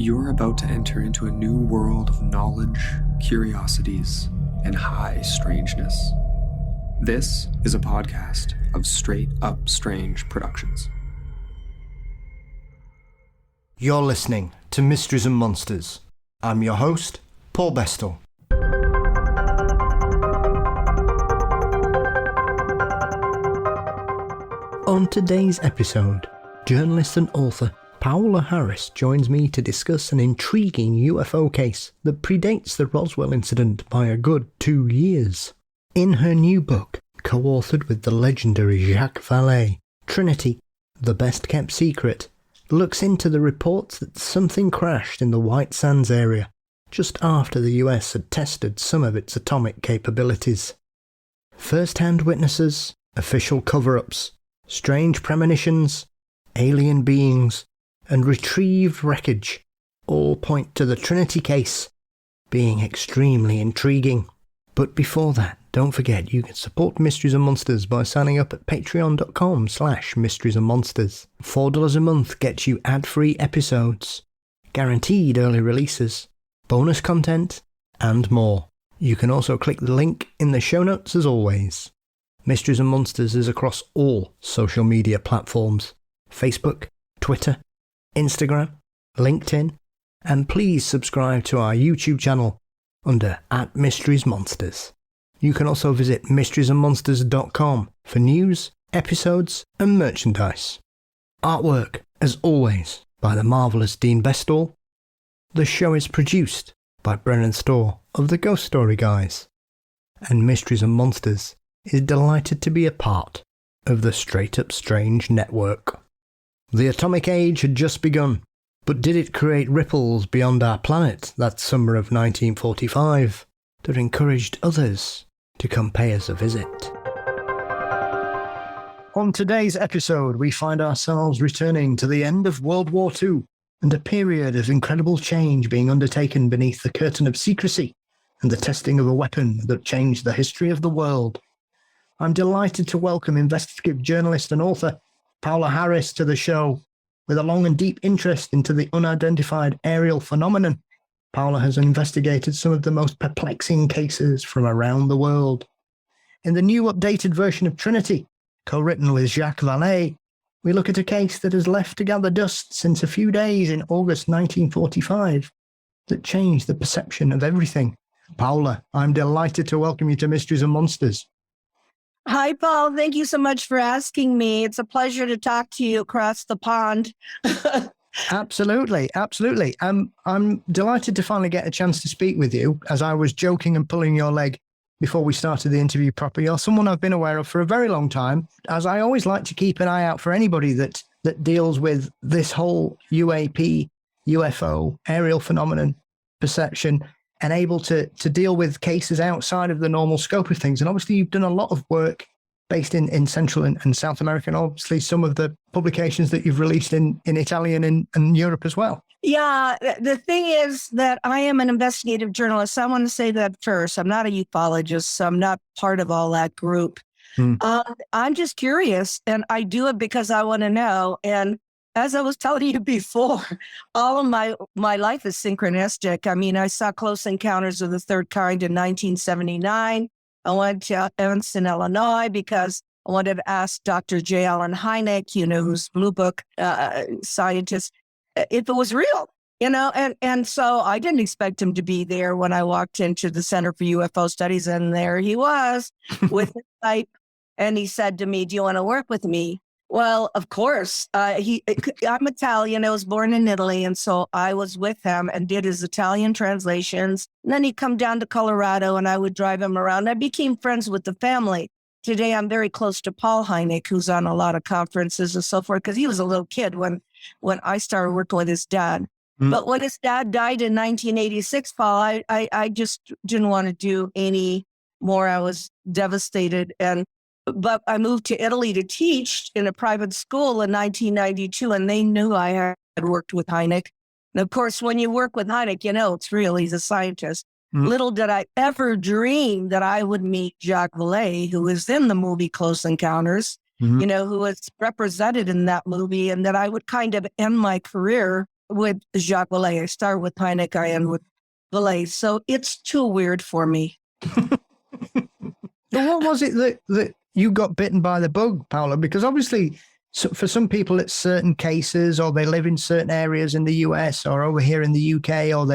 You're about to enter into a new world of knowledge, curiosities, and high strangeness. This is a podcast of Straight Up Strange Productions. You're listening to Mysteries and Monsters. I'm your host, Paul Bestel. On today's episode, journalist and author Paola Harris joins me to discuss an intriguing UFO case that predates the Roswell incident by a good 2 years. In her new book, co-authored with the legendary Jacques Vallee, Trinity, The Best Kept Secret, looks into the reports that something crashed in the White Sands area just after the US had tested some of its atomic capabilities. First-hand witnesses, official cover-ups, strange premonitions, alien beings, and retrieved wreckage all point to the Trinity case being extremely intriguing. But before that, don't forget you can support Mysteries and Monsters by signing up at patreon.com/mysteriesandmonsters. $4 a month gets you ad-free episodes, guaranteed early releases, bonus content, and more. You can also click the link in the show notes as always. Mysteries and Monsters is across all social media platforms: Facebook, Twitter, Instagram, LinkedIn, and please subscribe to our YouTube channel under @MysteriesMonsters. You can also visit mysteriesandmonsters.com for news, episodes, and merchandise. Artwork, as always, by the marvellous Dean Bestall. The show is produced by Brennan Storr of the Ghost Story Guys. And Mysteries and Monsters is delighted to be a part of the Straight Up Strange network. The atomic age had just begun, but did it create ripples beyond our planet that summer of 1945 that encouraged others to come pay us a visit? On today's episode, we find ourselves returning to the end of World War II and a period of incredible change being undertaken beneath the curtain of secrecy and the testing of a weapon that changed the history of the world. I'm delighted to welcome investigative journalist and author Paola Harris to the show. With a long and deep interest into the unidentified aerial phenomenon, Paola has investigated some of the most perplexing cases from around the world. In the new updated version of Trinity, co-written with Jacques Vallee, we look at a case that has left to gather dust since a few days in August 1945 that changed the perception of everything. Paola, I'm delighted to welcome you to Mysteries and Monsters. Hi, Paul. Thank you so much for asking me. It's a pleasure to talk to you across the pond. Absolutely. I'm delighted to finally get a chance to speak with you. As I was joking and pulling your leg before we started the interview proper, you're someone I've been aware of for a very long time, as I always like to keep an eye out for anybody that deals with this whole UAP, UFO, aerial phenomenon perception, and able to deal with cases outside of the normal scope of things. And obviously you've done a lot of work based in Central and South America, and obviously some of the publications that you've released in Italian and Europe as well. Yeah, the thing is that I am an investigative journalist. I want to say that first. I'm not a ufologist, so I'm not part of all that group. I'm just curious, and I do it because I want to know. And as I was telling you before, all of my life is synchronistic. I mean, I saw Close Encounters of the Third Kind in 1979. I went to Evanston, Illinois, because I wanted to ask Dr. J. Allen Hynek, who's Blue Book scientist, if it was real, and so I didn't expect him to be there when I walked into the Center for UFO Studies, and there he was with his pipe, and he said to me, "Do you want to work with me?" Well, of course. I'm Italian. I was born in Italy, and so I was with him and did his Italian translations. And then he'd come down to Colorado, and I would drive him around. I became friends with the family. Today, I'm very close to Paul Hynek, who's on a lot of conferences and so forth, because he was a little kid when I started working with his dad. But when his dad died in 1986, Paul, I just didn't want to do any more. I was devastated. But I moved to Italy to teach in a private school in 1992, and they knew I had worked with Hynek. And of course, when you work with Hynek, it's real. He's a scientist. Little did I ever dream that I would meet Jacques Vallee, who is in the movie Close Encounters, who was represented in that movie, and that I would kind of end my career with Jacques Vallee. I start with Hynek, I end with Vallee. So it's too weird for me. But what was it that you got bitten by the bug, Paola? Because obviously, for some people, it's certain cases, or they live in certain areas in the US or over here in the UK, or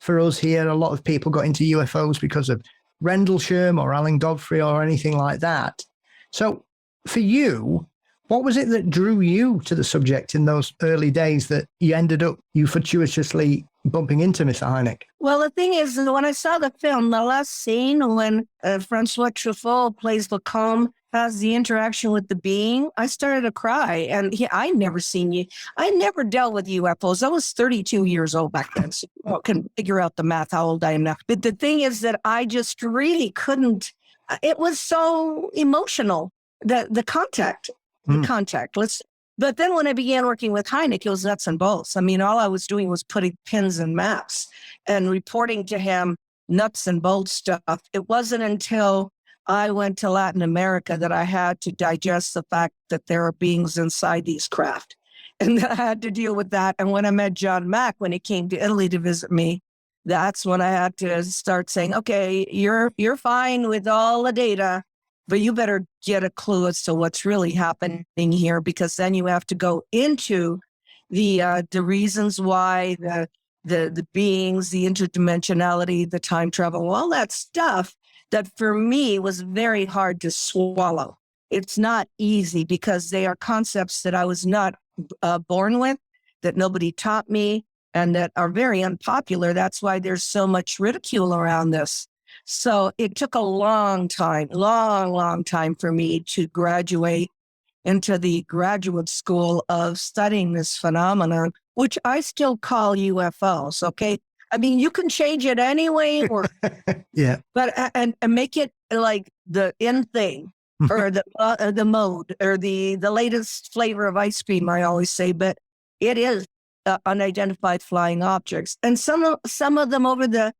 for us here, a lot of people got into UFOs because of Rendlesham or Alan Godfrey or anything like that. So for you, what was it that drew you to the subject in those early days that you fortuitously bumping into Mr. Hynek? Well, the thing is, when I saw the film, the last scene when Francois Truffaut plays Lacombe, has the interaction with the being, I started to cry. And I never seen you. I never dealt with UFOs. I was 32 years old back then. So I can figure out the math, how old I am now. But the thing is that I just really couldn't. It was so emotional, the contact. But then when I began working with Hynek, it was nuts and bolts. I mean, all I was doing was putting pins and maps and reporting to him nuts and bolts stuff. It wasn't until I went to Latin America that I had to digest the fact that there are beings inside these craft. And I had to deal with that. And when I met John Mack, when he came to Italy to visit me, that's when I had to start saying, okay, you're fine with all the data, but you better get a clue as to what's really happening here, because then you have to go into the reasons why the beings, the interdimensionality, the time travel, all that stuff that for me was very hard to swallow. It's not easy because they are concepts that I was not born with, that nobody taught me, and that are very unpopular. That's why there's so much ridicule around this. So it took a long time for me to graduate into the graduate school of studying this phenomenon, which I still call UFOs. Okay. I mean, you can change it anyway, or yeah, but and make it like the in thing, or the mode, or the latest flavor of ice cream. I always say, but it is unidentified flying objects, and some of them over the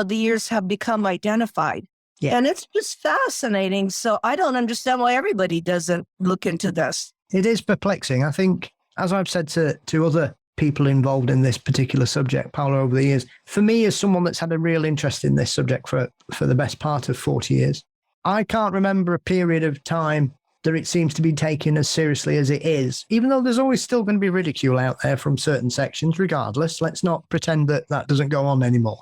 years have become identified. Yeah. And it's just fascinating. So I don't understand why everybody doesn't look into this. It is perplexing. I think, as I've said to other people involved in this particular subject, Paola, over the years, for me, as someone that's had a real interest in this subject for the best part of 40 years, I can't remember a period of time that it seems to be taken as seriously as it is, even though there's always still going to be ridicule out there from certain sections, regardless. Let's not pretend that doesn't go on anymore.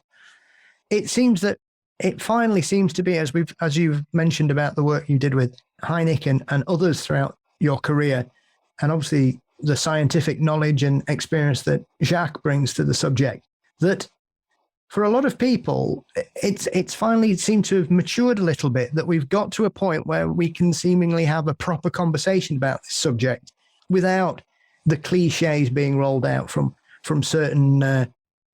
It seems that it finally seems to be, as you've mentioned about the work you did with Hynek and others throughout your career, and obviously the scientific knowledge and experience that Jacques brings to the subject, that for a lot of people, it's finally seemed to have matured a little bit, that we've got to a point where we can seemingly have a proper conversation about this subject without the cliches being rolled out from certain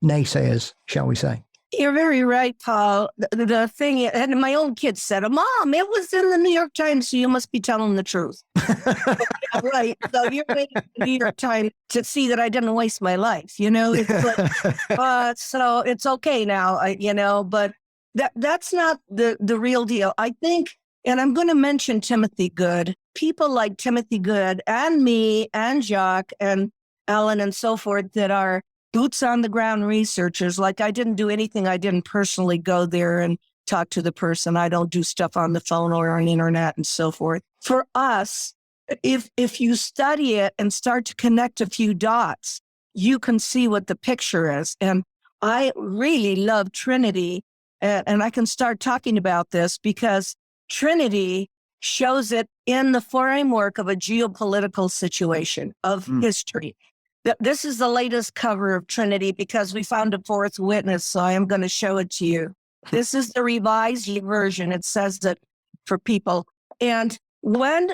naysayers, shall we say. You're very right, Paul. The thing, and my own kids said, Mom, it was in the New York Times, so you must be telling the truth. Right. So you're reading the New York Times to see that I didn't waste my life, It's like, so it's okay now, but that's not the real deal. I think, and I'm going to mention Timothy Good, people like Timothy Good and me and Jacques and Alan and so forth that are boots on the ground researchers. Like, I didn't do anything. I didn't personally go there and talk to the person. I don't do stuff on the phone or on the internet and so forth. For us, if you study it and start to connect a few dots, you can see what the picture is. And I really love Trinity. And I can start talking about this because Trinity shows it in the framework of a geopolitical situation of history. This is the latest cover of Trinity because we found a fourth witness, so I am going to show it to you. This is the revised version. It says that for people. And when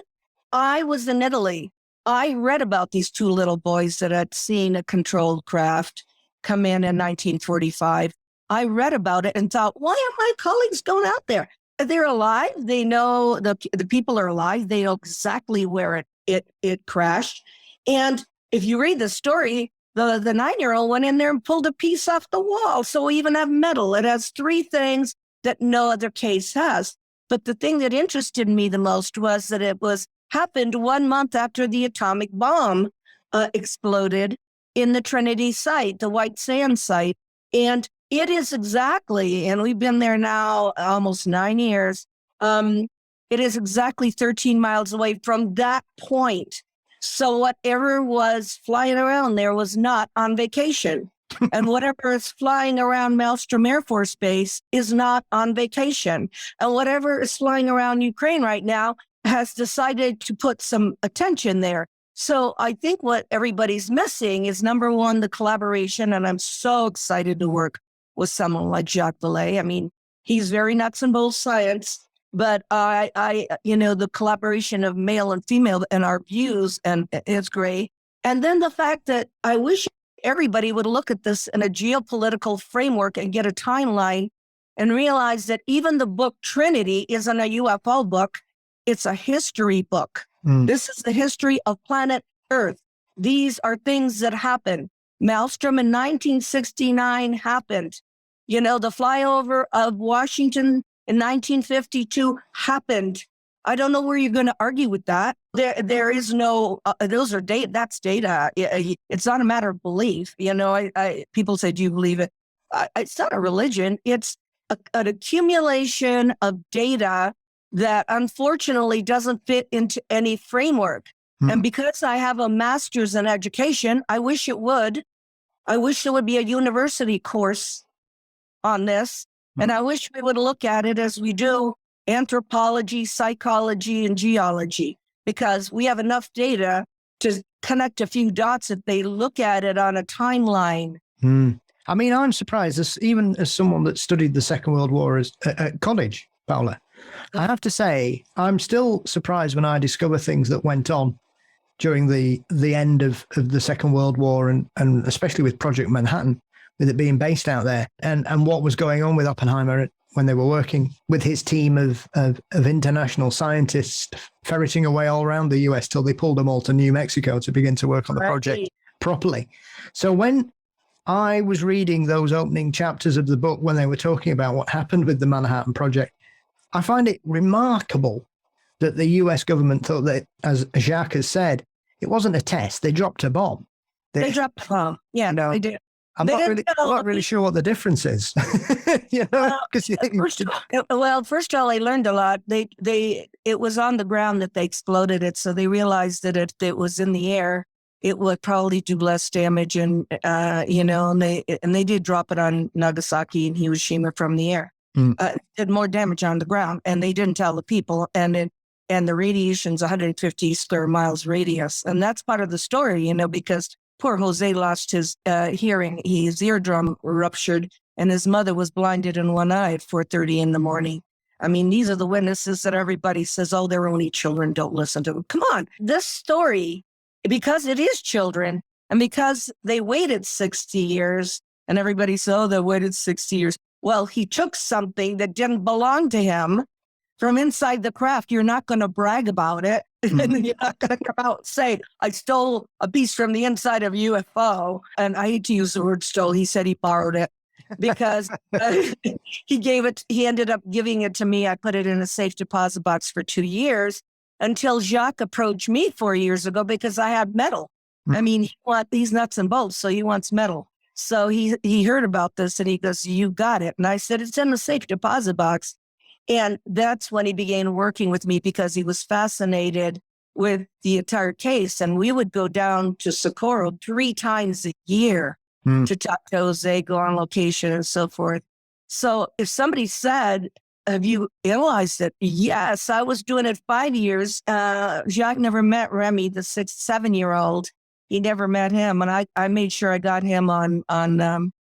I was in Italy, I read about these two little boys that had seen a controlled craft come in 1945. I read about it and thought, why are my colleagues going out there? They're alive. They know the people are alive. They know exactly where it crashed. And if you read the story, the 9-year-old went in there and pulled a piece off the wall. So we even have metal. It has 3 things that no other case has. But the thing that interested me the most was that it happened 1 month after the atomic bomb exploded in the Trinity site, the white sand site. And it is exactly, and we've been there now almost 9 years. It is exactly 13 miles away from that point. So whatever was flying around there was not on vacation. And whatever is flying around Maelstrom Air Force Base is not on vacation. And whatever is flying around Ukraine right now has decided to put some attention there. So I think what everybody's missing is, number one, the collaboration. And I'm so excited to work with someone like Jacques Vallee. I mean, he's very nuts and bolts science, but the collaboration of male and female and our views, and it's great. And then the fact that I wish everybody would look at this in a geopolitical framework and get a timeline and realize that even the book Trinity isn't a UFO book. It's a history book. This is the history of planet Earth. These are things that happen. Maelstrom in 1969 happened. The flyover of Washington in 1952 happened. I don't know where you're going to argue with that. There is no, those are data, that's data. It's not a matter of belief. People say, do you believe it? It's not a religion. It's an accumulation of data that unfortunately doesn't fit into any framework. And because I have a master's in education, I wish it would. I wish there would be a university course on this. And I wish we would look at it as we do anthropology, psychology, and geology, because we have enough data to connect a few dots if they look at it on a timeline. I mean, I'm surprised, even as someone that studied the Second World War at college, Paola. I have to say, I'm still surprised when I discover things that went on during the end of the Second World War, and especially with Project Manhattan, with it being based out there, and what was going on with Oppenheimer when they were working with his team of international scientists ferreting away all around the US till they pulled them all to New Mexico to begin to work on the project properly. So when I was reading those opening chapters of the book, when they were talking about what happened with the Manhattan Project, I find it remarkable that the US government thought that, as Jacques has said, it wasn't a test. They dropped a bomb. They dropped a bomb. Yeah, they did. I'm not really sure what the difference is. Because first of all, they learned a lot. It was on the ground that they exploded it, so they realized that if it was in the air, it would probably do less damage, and and they did drop it on Nagasaki and Hiroshima from the air. Did more damage on the ground, and they didn't tell the people. And the radiation's 150 square miles radius, and that's part of the story, because poor Jose lost his hearing. His eardrum ruptured, and his mother was blinded in one eye at 4:30 in the morning. I mean, these are the witnesses that everybody says, oh, they're only children, don't listen to them. Come on, this story, because it is children, and because they waited 60 years, and everybody said, oh, they waited 60 years. Well, he took something that didn't belong to him from inside the craft. You're not going to brag about it. And you're not going to come out and say, I stole a piece from the inside of a UFO. And I hate to use the word stole. He said he borrowed it because he ended up giving it to me. I put it in a safe deposit box for 2 years until Jacques approached me 4 years ago because I had metal. I mean, he wants these nuts and bolts, so he wants metal. So he heard about this and he goes, you got it. And I said, it's in the safe deposit box. And that's when he began working with me because he was fascinated with the entire case. And we would go down to Socorro 3 times a year to talk to Jose, go on location and so forth. So if somebody said, have you analyzed it? Yes, I was doing it 5 years. Jacques never met Remy, the 7-year-old. He never met him. And I made sure I got him on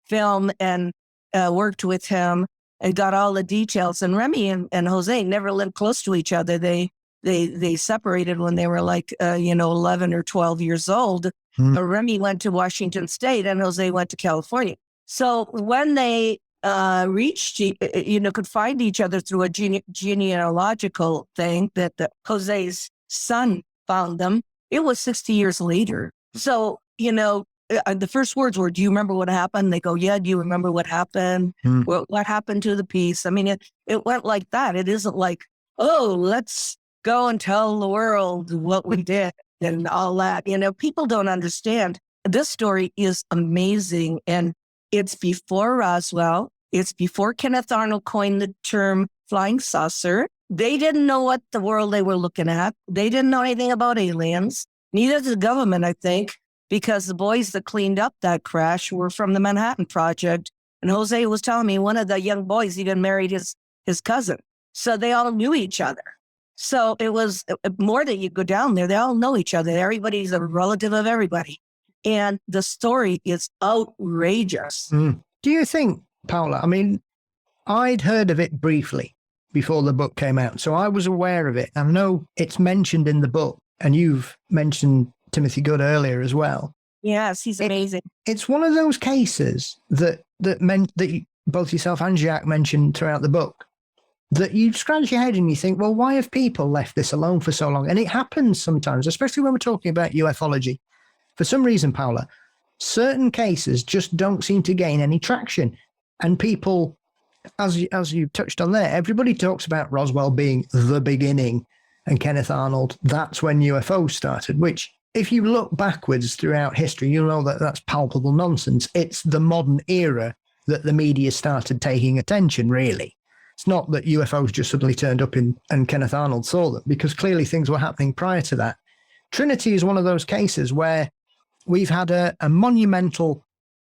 film and worked with him and got all the details. And Remy and Jose never lived close to each other. They separated when they were like, 11 or 12 years old. Remy went to Washington State and Jose went to California. So when they could find each other through a genealogical thing that Jose's son found them, it was 60 years later. So, the first words were, do you remember what happened? They go, yeah, do you remember what happened? What happened to the piece? I mean, it went like that. It isn't like, oh, let's go and tell the world what we did and all that. People don't understand this story is amazing. And it's before Roswell. It's before Kenneth Arnold coined the term flying saucer. They didn't know what the world they were looking at. They didn't know anything about aliens. Neither did the government, I think, because the boys that cleaned up that crash were from the Manhattan Project. And Jose was telling me one of the young boys even married his cousin. So they all knew each other. So it was more that you go down there, they all know each other. Everybody's a relative of everybody. And the story is outrageous. Do you think, Paola, I mean, I'd heard of it briefly before the book came out, so I was aware of it. I know it's mentioned in the book, and you've mentioned Timothy Good earlier as well. Yes, he's amazing. It's one of those cases that meant that both yourself and Jacques mentioned throughout the book, that you scratch your head and you think, well, why have people left this alone for so long? And it happens sometimes, especially when we're talking about ufology. For some reason, Paola, certain cases just don't seem to gain any traction. And people, as you touched on there, everybody talks about Roswell being the beginning and Kenneth Arnold, that's when UFOs started, which if you look backwards throughout history, you'll know that that's palpable nonsense. It's the modern era that the media started taking attention, really. It's not that UFOs just suddenly turned up and Kenneth Arnold saw them, because clearly things were happening prior to that. Trinity is one of those cases where we've had a monumental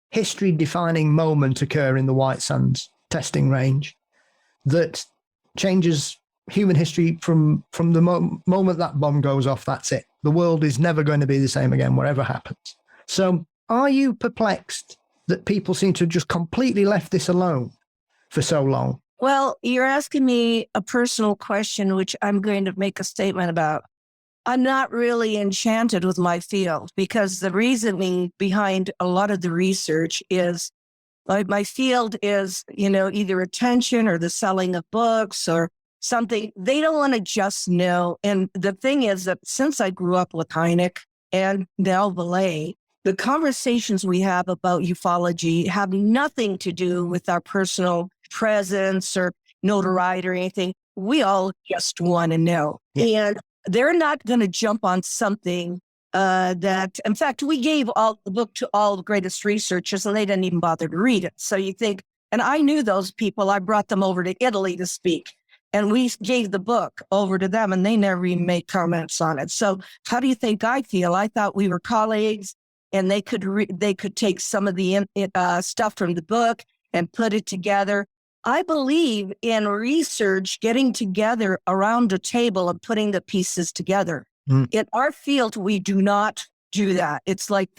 history-defining moment occur in the White Sands testing range that changes human history from the moment that bomb goes off. That's it. The world is never going to be the same again, whatever happens. So are you perplexed that people seem to have just completely left this alone for so long? Well, you're asking me a personal question, which I'm going to make a statement about. I'm not really enchanted with my field, because the reasoning behind a lot of the research is my field is, either attention or the selling of books or something. They don't want to just know. And the thing is that since I grew up with Hynek and Jacques Vallee, the conversations we have about ufology have nothing to do with our personal presence or notoriety or anything. We all just want to know. Yeah. And they're not going to jump on something that, in fact, we gave the book to all the greatest researchers and they didn't even bother to read it. So you think, and I knew those people, I brought them over to Italy to speak, and we gave the book over to them and they never even made comments on it. So how do you think I feel? I thought we were colleagues and they could take some of the stuff from the book and put it together. I believe in research getting together around a table and putting the pieces together. In our field, we do not do that. It's like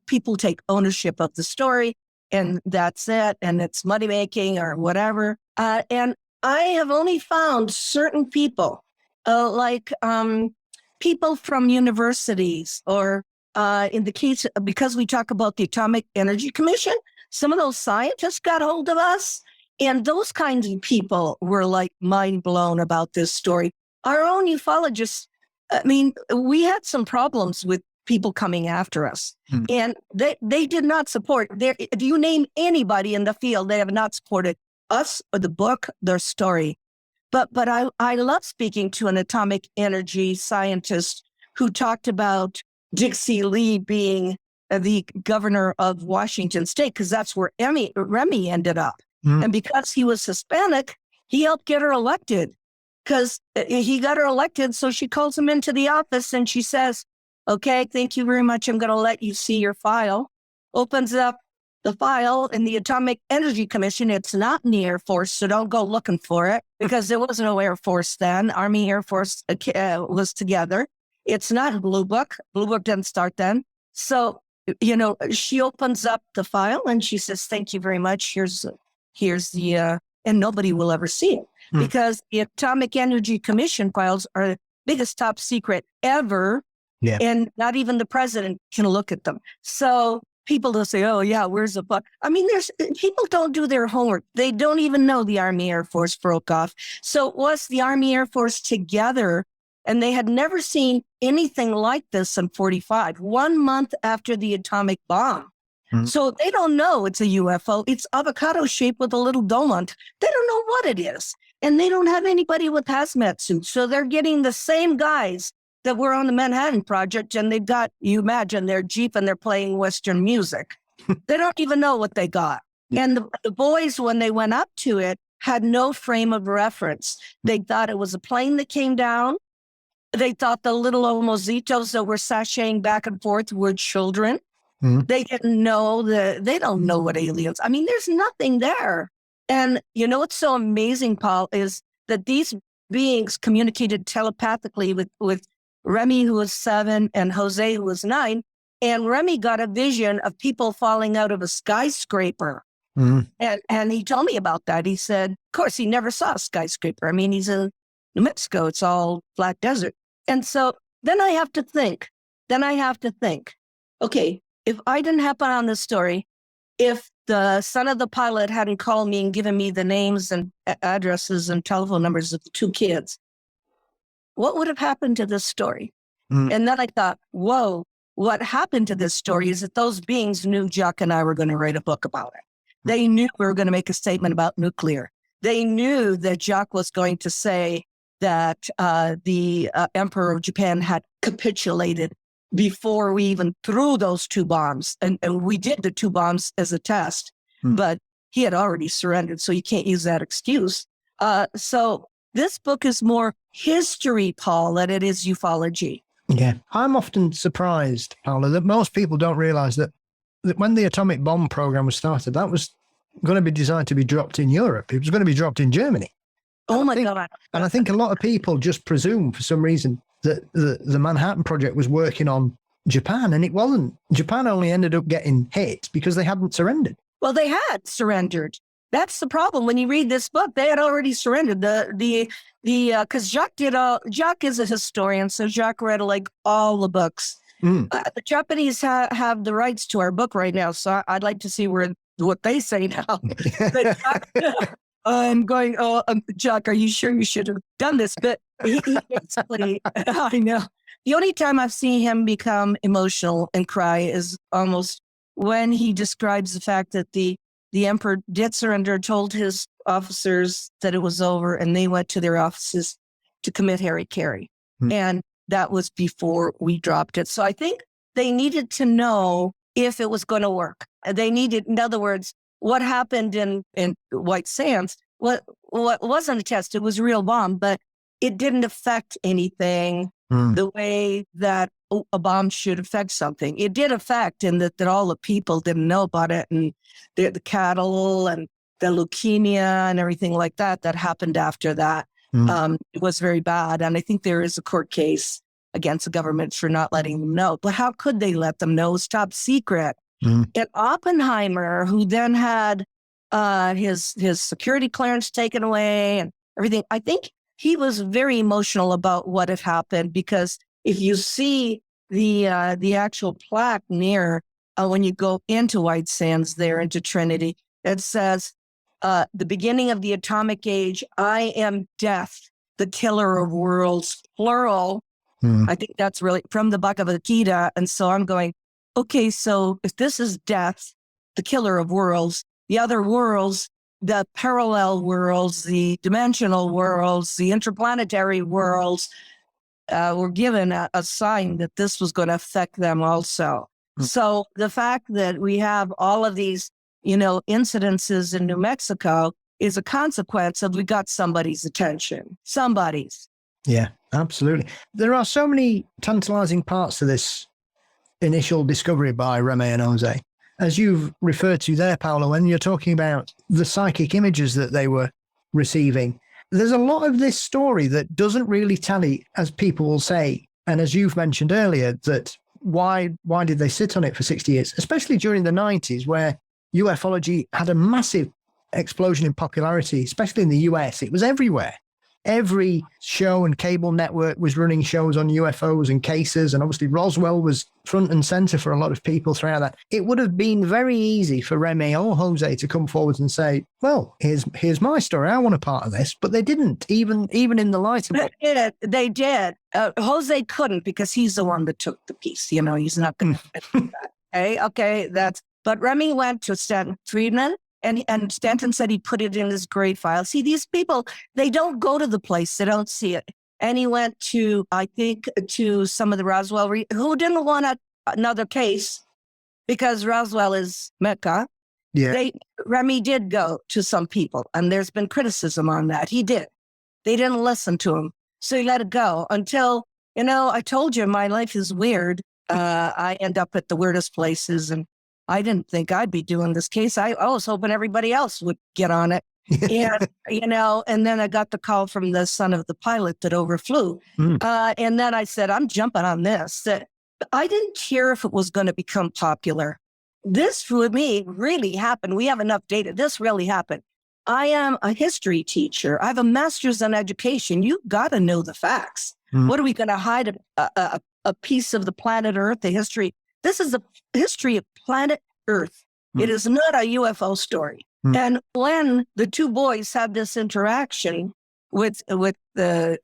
people take ownership of the story and that's it. And it's money making or whatever. And I have only found certain people, like people from universities or in the case, because we talk about the Atomic Energy Commission, some of those scientists got hold of us. And those kinds of people were like mind blown about this story. Our own ufologists, I mean, we had some problems with people coming after us. And they did not support. If you name anybody in the field, they have not supported us or the book, their story. But I love speaking to an atomic energy scientist who talked about Dixie Lee being the governor of Washington State, because that's where Remy ended up. And because he was Hispanic, he helped get her elected, because he got her elected. So she calls him into the office and she says, okay, thank you very much. I'm going to let you see your file. Opens up the file in the Atomic Energy Commission. It's not in the Air Force, so don't go looking for it, because there was no Air Force then. Army, Air Force was together. It's not Blue Book. Blue Book didn't start then. So, she opens up the file and she says, thank you very much. Here's the, and nobody will ever see it, because the Atomic Energy Commission files are the biggest top secret ever. Yeah. And not even the president can look at them. So people will say, oh yeah, where's the book? I mean, people don't do their homework. They don't even know the Army Air Force broke off. So it was the Army Air Force together, and they had never seen anything like this in 1945, 1 month after the atomic bomb. So they don't know it's a UFO. It's avocado shaped with a little dome on it. They don't know what it is. And they don't have anybody with hazmat suits. So they're getting the same guys that were on the Manhattan Project, and they've got, you imagine, their Jeep and they're playing Western music. They don't even know what they got. And the boys, when they went up to it, had no frame of reference. They thought it was a plane that came down. They thought the little Homositos that were sashaying back and forth were children. They didn't know they don't know what aliens. I mean, there's nothing there. And you know what's so amazing, Paul, is that these beings communicated telepathically with Remy, who was 7, and Jose, who was 9. And Remy got a vision of people falling out of a skyscraper. And he told me about that. He said, of course, he never saw a skyscraper. I mean, he's in New Mexico. It's all flat desert. And so then I have to think. Okay, if I didn't happen on this story, if the son of the pilot hadn't called me and given me the names and addresses and telephone numbers of the 2 kids, what would have happened to this story? And then I thought, whoa, what happened to this story is that those beings knew Jacques and I were going to write a book about it. They knew we were going to make a statement about nuclear. They knew that Jacques was going to say that the Emperor of Japan had capitulated before we even threw those 2 bombs. And we did the 2 bombs as a test, but he had already surrendered, so you can't use that excuse. So this book is more history, Paul, than it is ufology. Yeah. I'm often surprised, Paola, that most people don't realize that when the atomic bomb program was started, that was going to be designed to be dropped in Europe. It was going to be dropped in Germany. Oh my God. And I think a lot of people just presume for some reason that the Manhattan Project was working on Japan, and it wasn't. Japan only ended up getting hit because they hadn't surrendered. Well, they had surrendered. That's the problem. When you read this book, they had already surrendered. Because Jacques is a historian, so Jacques read like all the books. The Japanese have the rights to our book right now, so I'd like to see what they say now. But I'm going, Jacques, are you sure you should have done this? But he basically, I know. The only time I've seen him become emotional and cry is almost when he describes the fact that the emperor did surrender, told his officers that it was over, and they went to their offices to commit hara-kiri. And that was before we dropped it. So I think they needed to know if it was going to work. They needed, in other words, what happened in White Sands, what wasn't a test, it was a real bomb, but it didn't affect anything the way that a bomb should affect something. It did affect in that all the people didn't know about it, and the cattle and the leukemia and everything like that happened after that. It was very bad. And I think there is a court case against the government for not letting them know. But how could they let them know? It was top secret. And Oppenheimer, who then had his security clearance taken away and everything, I think he was very emotional about what had happened, because if you see the actual plaque near when you go into White Sands there, into Trinity, it says, the beginning of the atomic age, I am death, the killer of worlds, plural. I think that's really from the Bhagavad Gita. And so I'm going, okay, so if this is death, the killer of worlds, the other worlds, the parallel worlds, the dimensional worlds, the interplanetary worlds, were given a sign that this was going to affect them also. So the fact that we have all of these, incidences in New Mexico is a consequence of we got somebody's attention. Somebody's. Yeah, absolutely. There are so many tantalizing parts to this initial discovery by Remy and Jose. As you've referred to there, Paola, when you're talking about the psychic images that they were receiving, there's a lot of this story that doesn't really tally, as people will say. And as you've mentioned earlier, that why did they sit on it for 60 years, especially during the 90s, where ufology had a massive explosion in popularity, especially in the US. It was everywhere. Every show and cable network was running shows on UFOs and cases, and obviously Roswell was front and center for a lot of people throughout that. It would have been very easy for Remy or Jose to come forward and say, well, here's my story. I want a part of this. But they didn't, even in the light of it. They did. Jose couldn't, because he's the one that took the piece. He's not going to do that. Okay, but Remy went to Stanton Friedman, and Stanton said he put it in his grade file. See, these people, they don't go to the place. They don't see it. And he went to, I think, to some of the Roswell, who didn't want another case because Roswell is Mecca. Yeah. Remy did go to some people, and there's been criticism on that. He did. They didn't listen to him. So he let it go until, I told you my life is weird. I end up at the weirdest places, and I didn't think I'd be doing this case. I was hoping everybody else would get on it. And, and then I got the call from the son of the pilot that overflew. And then I said, I'm jumping on this. That I didn't care if it was going to become popular. This with me really happened. We have enough data. This really happened. I am a history teacher. I have a master's in education. You've got to know the facts. What are we going to hide a piece of the planet Earth, the history? This is a history of planet Earth. It is not a UFO story. And when the two boys had this interaction with the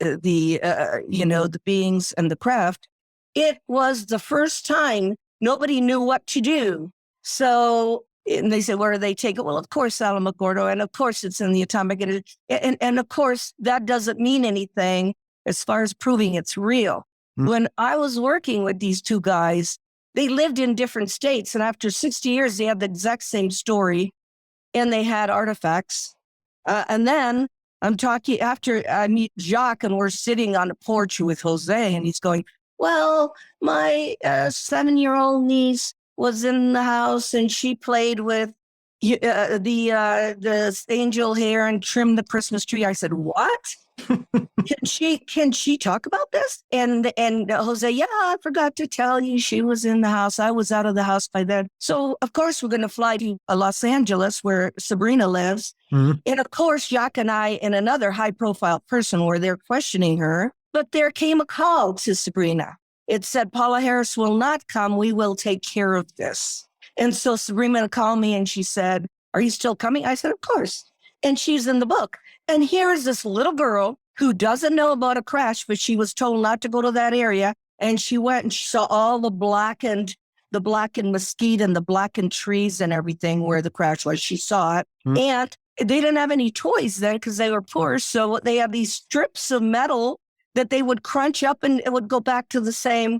beings and the craft, it was the first time nobody knew what to do. So, and they said, where do they take it? Well, of course, Alamogordo, and of course it's in the atomic energy. And of course, that doesn't mean anything as far as proving it's real. When I was working with these two guys, they lived in different states. And after 60 years, they had the exact same story, and they had artifacts. And then I'm talking after I meet Jacques, and we're sitting on a porch with Jose, and he's going, well, my 7-year-old niece was in the house, and she played with the angel hair and trimmed the Christmas tree. I said, what? Can she talk about this? And Jose, yeah, I forgot to tell you, she was in the house. I was out of the house by then. So of course we're going to fly to Los Angeles, where Sabrina lives. And of course, Jacques and I and another high profile person were there questioning her. But there came a call to Sabrina. It said, Paola Harris will not come. We will take care of this. And so Sabrina called me and she said, are you still coming? I said, of course. And she's in the book. And here is this little girl who doesn't know about a crash, but she was told not to go to that area. And she went and she saw all the blackened mesquite and the blackened trees and everything where the crash was. She saw it. And they didn't have any toys then because they were poor. So they had these strips of metal that they would crunch up and it would go back to the same.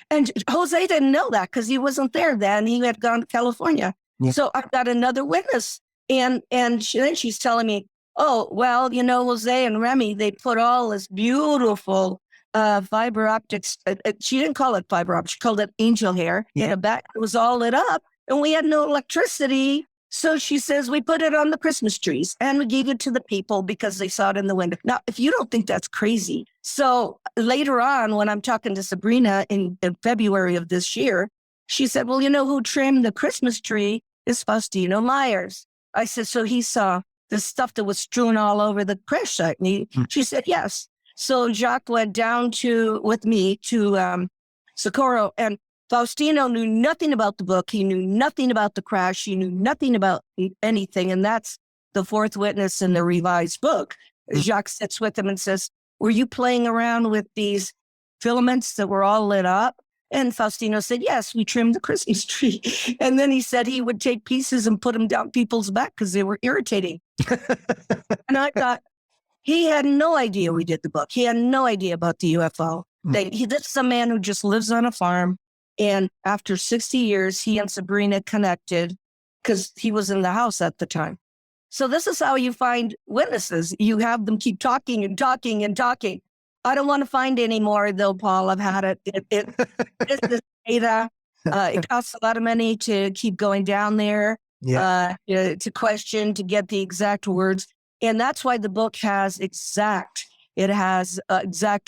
And Jose didn't know that because he wasn't there then. He had gone to California. So I've got another witness. And then she's telling me, oh, well, Jose and Remy, they put all this beautiful fiber optics. She didn't call it fiber optics. She called it angel hair. In the back, it was all lit up. And we had no electricity. So she says, we put it on the Christmas trees and we gave it to the people because they saw it in the window. Now, if you don't think that's crazy. So later on, when I'm talking to Sabrina in February of this year, she said, well, who trimmed the Christmas tree is Faustino Myers. I said, so he saw the stuff that was strewn all over the crash site. And she said, yes. So Jacques went down with me to Socorro, and Faustino knew nothing about the book. He knew nothing about the crash. He knew nothing about anything. And that's the fourth witness in the revised book. Jacques sits with him and says, were you playing around with these filaments that were all lit up? And Faustino said, yes, we trimmed the Christmas tree. And then he said he would take pieces and put them down people's back because they were irritating. And I thought, he had no idea we did the book. He had no idea about the UFO. This is a man who just lives on a farm. And after 60 years, he and Sabrina connected because he was in the house at the time. So this is how you find witnesses. You have them keep talking and talking and talking. I don't want to find any more, though, Paul. I've had it. It's this data. It costs a lot of money to keep going down there, to question, to get the exact words. And that's why the book has exact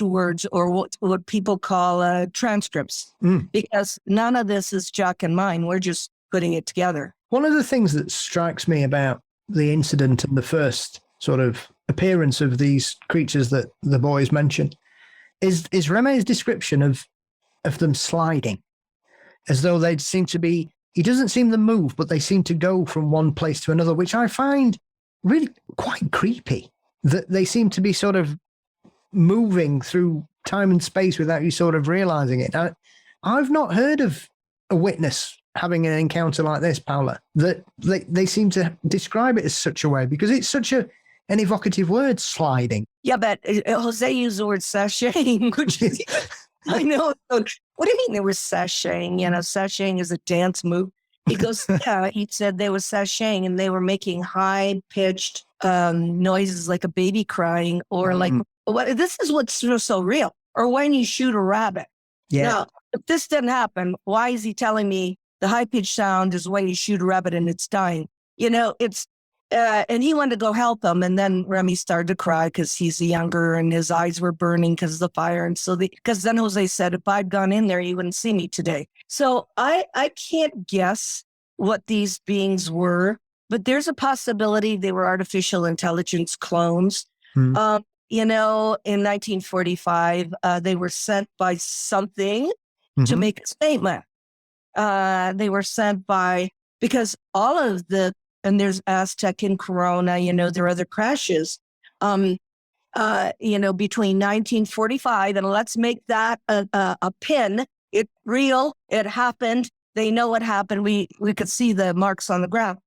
words, or what people call transcripts, because none of this is Jacques and mine. We're just putting it together. One of the things that strikes me about the incident and the first sort of appearance of these creatures that the boys mentioned is Reme's description of them sliding, as though they'd seem to be, he doesn't seem to move, but they seem to go from one place to another, which I find really quite creepy, that they seem to be sort of moving through time and space without you sort of realizing it. Now, I've not heard of a witness having an encounter like this, Paola, that they seem to describe it as such a way, because it's such a an evocative word, sliding. Yeah, but Jose used the word sashaying, which is, I know. What do you mean they were sashaying? Sashaying is a dance move. He goes, yeah, he said they were sashaying and they were making high-pitched noises like a baby crying or like, this is what's so real. Or when you shoot a rabbit. Yeah. Now, if this didn't happen, why is he telling me the high-pitched sound is when you shoot a rabbit and it's dying? It's, and he wanted to go help him. And then Remy started to cry because he's younger and his eyes were burning because of the fire. And so because then Jose said, if I'd gone in there, you wouldn't see me today. So I can't guess what these beings were, but there's a possibility they were artificial intelligence clones. In 1945, they were sent by something to make a statement. They were sent because all of and there's Aztec and Corona, there are other crashes, between 1945, and let's make that a pin. It's real. It happened. They know what happened. We could see the marks on the ground.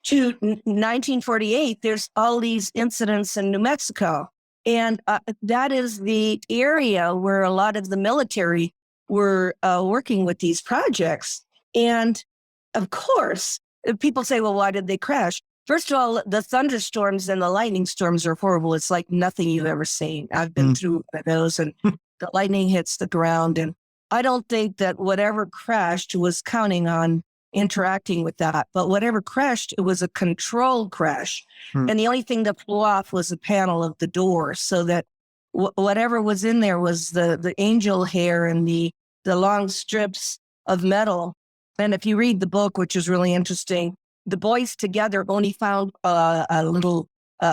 To 1948, there's all these incidents in New Mexico. And that is the area where a lot of the military were working with these projects. And of course, people say, well, why did they crash? First of all, the thunderstorms and the lightning storms are horrible. It's like nothing you've ever seen. I've been through those, and the lightning hits the ground. And I don't think that whatever crashed was counting on interacting with that. But whatever crashed, it was a controlled crash. And the only thing that flew off was the panel of the door, so that whatever was in there was the angel hair and the long strips of metal. And if you read the book, which is really interesting, the boys together only found a little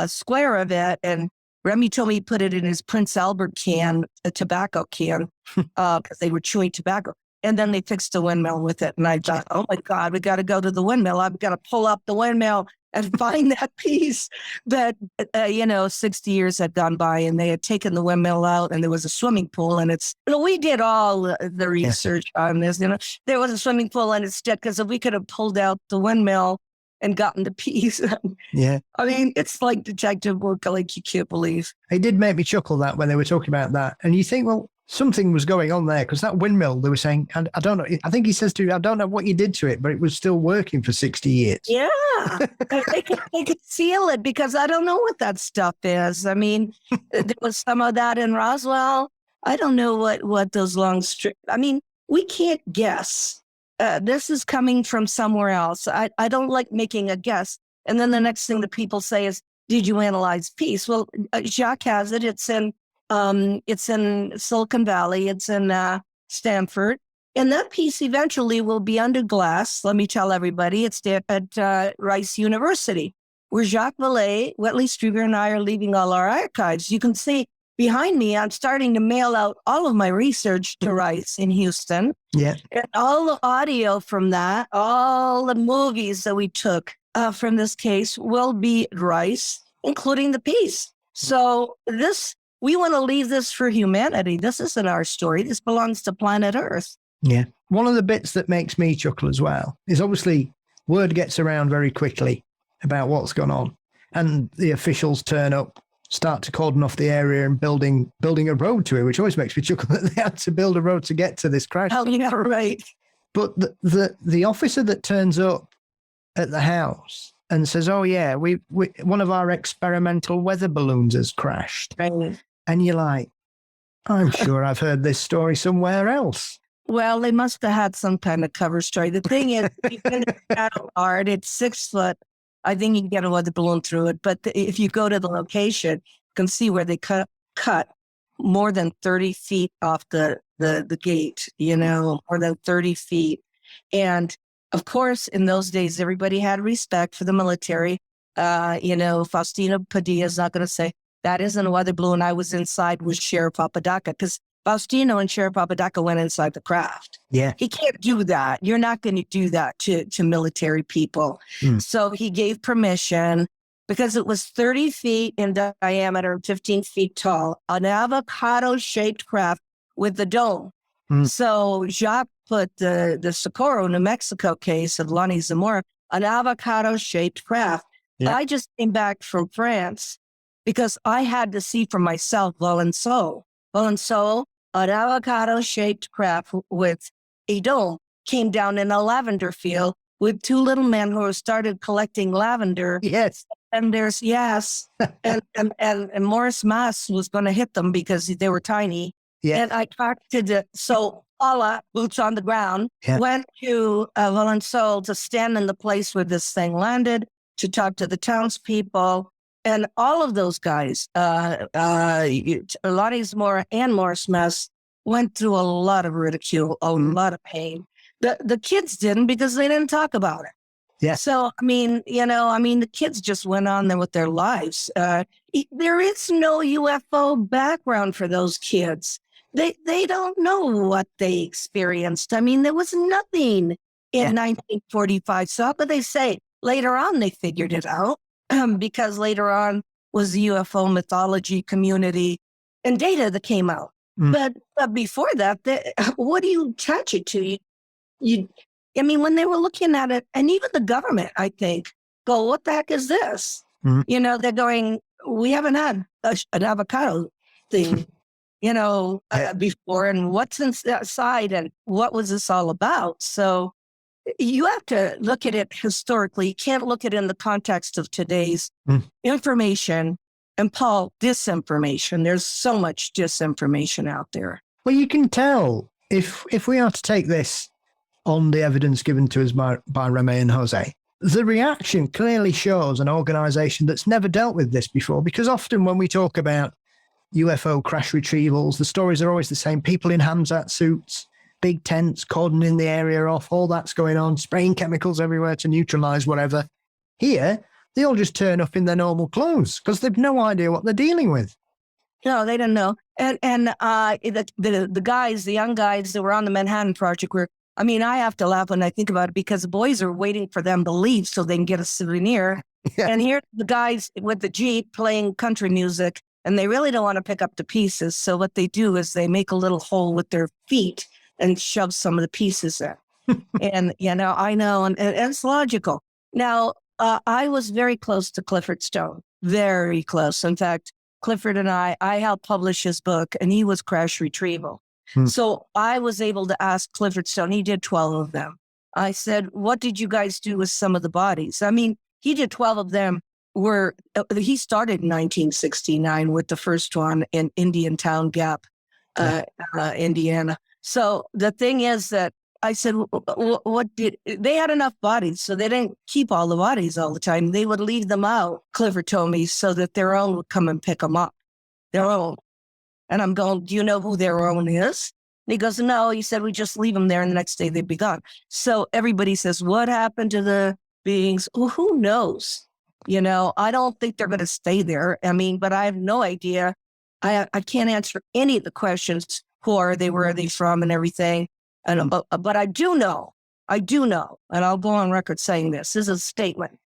square of it. And Remy told me he put it in his Prince Albert can, a tobacco can, because they were chewing tobacco. And then they fixed the windmill with it. And I thought, oh my God, we got to go to the windmill. I've got to pull up the windmill and find that piece that, 60 years had gone by and they had taken the windmill out and there was a swimming pool. And we did all the research on this, there was a swimming pool and it's dead, because if we could have pulled out the windmill and gotten the piece. Yeah. I mean, it's like detective work like you can't believe. It did make me chuckle that when they were talking about that. And you think, well, something was going on there, because that windmill, they were saying, and I don't know, I think he says to you, I don't know what you did to it, but it was still working for 60 years. Yeah. they could seal it, because I don't know what that stuff is. I mean, there was some of that in Roswell. I don't know what those long strips, I mean, we can't guess. This is coming from somewhere else. I don't like making a guess. And then the next thing that people say is, did you analyze peace? Well, Jacques has it. It's in Silicon Valley. It's in Stanford. And that piece eventually will be under glass. Let me tell everybody, it's at Rice University, where Jacques Vallee, Whitley Strieber, and I are leaving all our archives. You can see behind me, I'm starting to mail out all of my research to Rice in Houston. Yeah. And all the audio from that, all the movies that we took from this case will be at Rice, including the piece. So we want to leave this for humanity. This isn't our story. This belongs to planet Earth. Yeah. One of the bits that makes me chuckle as well is obviously word gets around very quickly about what's gone on, and the officials turn up, start to cordon off the area and building a road to it, which always makes me chuckle that they had to build a road to get to this crash. Oh, yeah, right. But the officer that turns up at the house and says, oh yeah, we one of our experimental weather balloons has crashed. Right. And you're like, I'm sure I've heard this story somewhere else. Well, they must have had some kind of cover story. The thing is, you can hard, it's 6 foot. I think you can get a weather balloon through it. But if you go to the location, you can see where they cut more than 30 feet off the gate, more than 30 feet. And of course, in those days, everybody had respect for the military. Faustino Padilla is not going to say, that isn't a weather balloon. I was inside with Sheriff Apodaca, because Faustino and Sheriff Apodaca went inside the craft. Yeah. He can't do that. You're not going to do that to military people. So he gave permission, because it was 30 feet in diameter, 15 feet tall, an avocado-shaped craft with the dome. So Jacques put the Socorro, New Mexico case of Lonnie Zamora, an avocado-shaped craft. I just came back from France because I had to see for myself Valençol. Valençol, an avocado-shaped craft with a dome, came down in a lavender field with two little men who started collecting lavender. Yes. And there's, and Maurice Mas was going to hit them because they were tiny. Yeah. And I talked to so Paola, boots on the ground, went to Valençol to stand in the place where this thing landed, to talk to the townspeople. And all of those guys, Lottie's Moore and Maurice Mas, went through a lot of ridicule, a lot of pain. The kids didn't because they didn't talk about it. Yeah. So, the kids just went on there with their lives. There is no UFO background for those kids. They don't know what they experienced. There was nothing in 1945. So how could they say later on they figured it out? Because later on was the UFO mythology community and data that came out. But before that, what do you attach it to? When they were looking at it, and even the government, I think, go, what the heck is this? They're going, we haven't had an avocado thing, before, and what's inside, and what was this all about? So you have to look at it historically. You can't look at it in the context of today's information. And Paul, disinformation. There's so much disinformation out there. Well, you can tell if we are to take this on the evidence given to us by Remy and Jose, the reaction clearly shows an organization that's never dealt with this before. Because often when we talk about UFO crash retrievals, the stories are always the same. People in Hamzat suits, big tents, cordoning the area off, all that's going on, spraying chemicals everywhere to neutralize whatever. Here, they all just turn up in their normal clothes because they've no idea what they're dealing with. No, they don't know. And the guys, the young guys that were on the Manhattan Project were, I have to laugh when I think about it because the boys are waiting for them to leave so they can get a souvenir. Yeah. And here the guys with the Jeep playing country music, and they really don't want to pick up the pieces. So what they do is they make a little hole with their feet and shove some of the pieces in. And, I know, and it's logical. Now, I was very close to Clifford Stone, very close. In fact, Clifford and I helped publish his book, and he was crash retrieval. So I was able to ask Clifford Stone, he did 12 of them. I said, what did you guys do with some of the bodies? He did 12 of them. He started in 1969 with the first one in Indiantown Gap, Indiana. So the thing is that I said, they had enough bodies, so they didn't keep all the bodies all the time. They would leave them out, Clifford told me, so that their own would come and pick them up, their own. And I'm going, do you know who their own is? And he goes, no. He said, we just leave them there, and the next day they'd be gone. So everybody says, what happened to the beings? Well, who knows? I don't think they're going to stay there. But I have no idea. I can't answer any of the questions. Who are they? Where are they from? And everything. And but I do know, and I'll go on record saying this is a statement.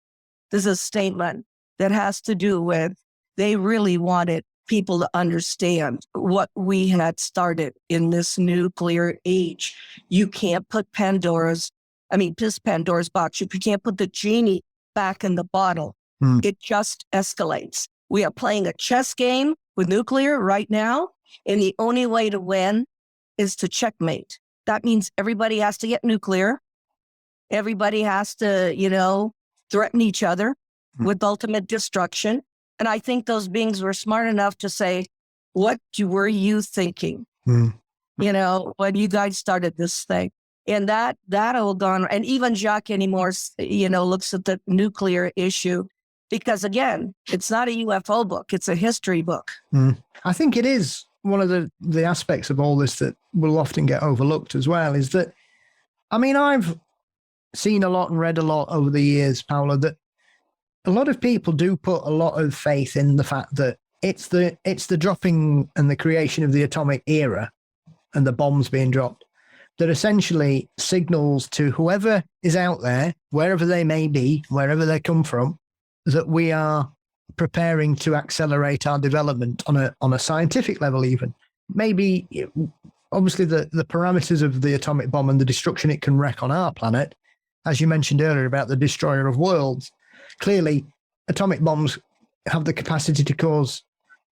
This is a statement that has to do with they really wanted people to understand what we had started in this nuclear age. You can't put Pandora's box. You can't put the genie back in the bottle. It just escalates. We are playing a chess game with nuclear right now, and the only way to win is to checkmate. That means everybody has to get nuclear. Everybody has to, threaten each other with ultimate destruction. And I think those beings were smart enough to say, what were you thinking? When you guys started this thing? And that all gone. And even Jacques anymore, looks at the nuclear issue because, again, it's not a UFO book. It's a history book. I think it is. One of the aspects of all this that will often get overlooked as well is that, I've seen a lot and read a lot over the years, Paola, that a lot of people do put a lot of faith in the fact that it's the dropping and the creation of the atomic era and the bombs being dropped that essentially signals to whoever is out there, wherever they may be, wherever they come from, that we are preparing to accelerate our development on a scientific level even. Maybe, obviously, the parameters of the atomic bomb and the destruction it can wreak on our planet, as you mentioned earlier about the destroyer of worlds, clearly atomic bombs have the capacity to cause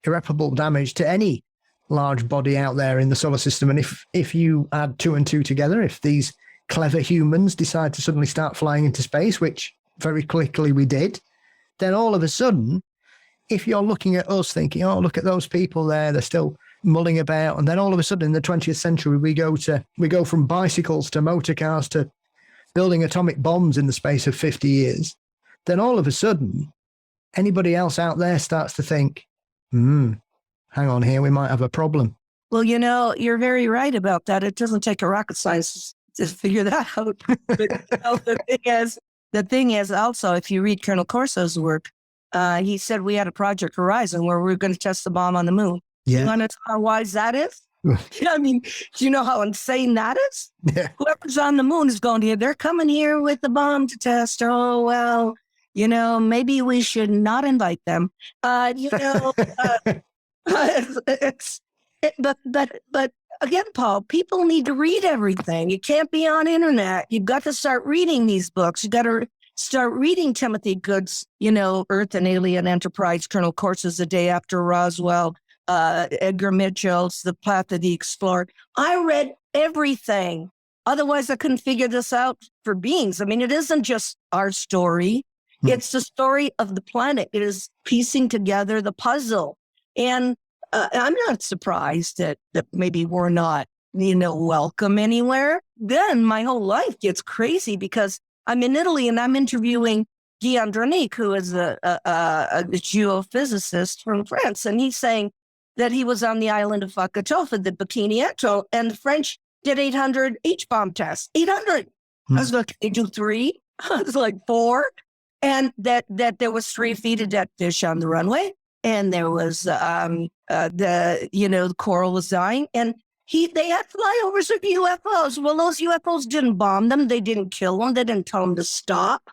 irreparable damage to any large body out there in the solar system. And if you add 2 and 2 together, if these clever humans decide to suddenly start flying into space, which very quickly we did, then all of a sudden, if you're looking at us thinking, oh, look at those people there, they're still mulling about. And then all of a sudden in the 20th century, we go from bicycles to motor cars to building atomic bombs in the space of 50 years. Then all of a sudden, anybody else out there starts to think, hang on here, we might have a problem. Well, you're very right about that. It doesn't take a rocket scientist to figure that out. But, the thing is also, if you read Colonel Corso's work, he said we had a Project Horizon where we were going to test the bomb on the moon. Yeah. You want to know how wise that is? I mean, do you know how insane that is? Yeah. Whoever's on the moon is going here. They're coming here with the bomb to test. Oh, well, maybe we should not invite them. But again, Paul, people need to read everything. You can't be on internet. You've got to start reading these books. You got to start reading Timothy Good's, Earth and Alien Enterprise, Colonel Corso's The Day After Roswell, Edgar Mitchell's The Path of the Explorer. I read everything. Otherwise, I couldn't figure this out for beings. I mean, it isn't just our story. It's the story of the planet. It is piecing together the puzzle. And I'm not surprised that maybe we're not, welcome anywhere. Then my whole life gets crazy because I'm in Italy and I'm interviewing Guy Andronic, who is a geophysicist from France. And he's saying that he was on the island of Fakatofa, the Bikini Atoll, and the French did 800 H-bomb tests. 800. I was like, they do 3? I was like 4. And that there was 3 feet of dead fish on the runway. And there was the coral was dying. And they had flyovers of UFOs. Well, those UFOs didn't bomb them. They didn't kill them. They didn't tell them to stop.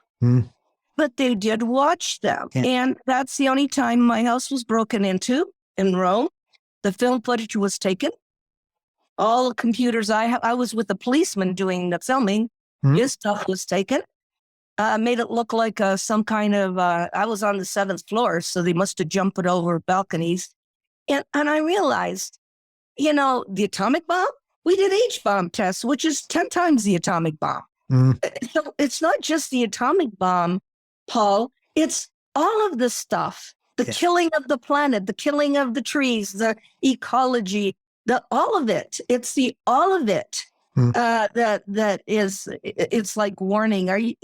But they did watch them. Yeah. And that's the only time my house was broken into in Rome. The film footage was taken. All the computers I was with a policeman doing the filming. His stuff was taken. Made it look like some kind of, I was on the 7th floor, so they must have jumped it over balconies. And I realized, the atomic bomb, we did H-bomb tests, which is 10 times the atomic bomb. So it's not just the atomic bomb, Paul, it's all of the stuff, the killing of the planet, the killing of the trees, the ecology, all of it. It's all of it that is, it's like warning. Are you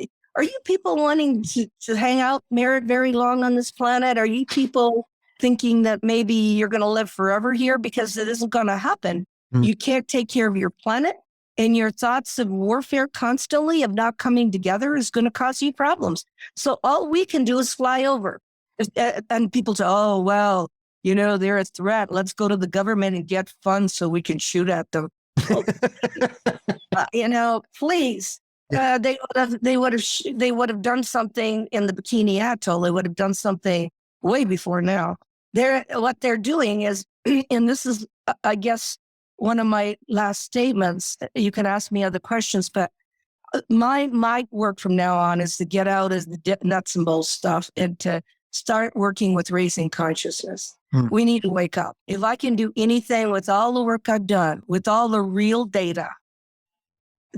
people wanting to hang out very long on this planet? Are you people thinking that maybe you're going to live forever here? Because it isn't going to happen. You can't take care of your planet, and your thoughts of warfare constantly of not coming together is going to cause you problems. So all we can do is fly over. And people say, oh, well, they're a threat. Let's go to the government and get funds so we can shoot at them. Please. They would have done something in the Bikini Atoll. They would have done something way before now. What they're doing is, and this is, I guess, one of my last statements. You can ask me other questions, but my work from now on is to get out of the nuts and bolts stuff and to start working with raising consciousness. We need to wake up. If I can do anything with all the work I've done, with all the real data,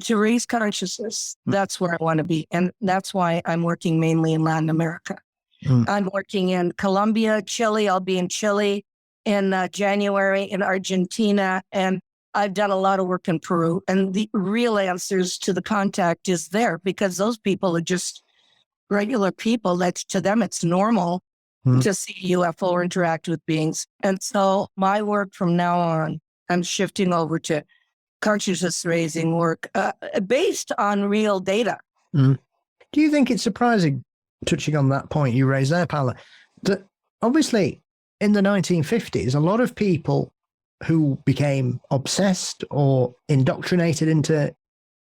to raise consciousness, that's where I want to be. And that's why I'm working mainly in Latin America. I'm working in Colombia, Chile. I'll be in Chile in January, in Argentina. And I've done a lot of work in Peru. And the real answers to the contact is there, because those people are just regular people. To them, it's normal to see UFO or interact with beings. And so my work from now on, I'm shifting over to consciousness raising work based on real data. Do you think it's surprising, touching on that point you raised there, Paola, that obviously in the 1950s, a lot of people who became obsessed or indoctrinated into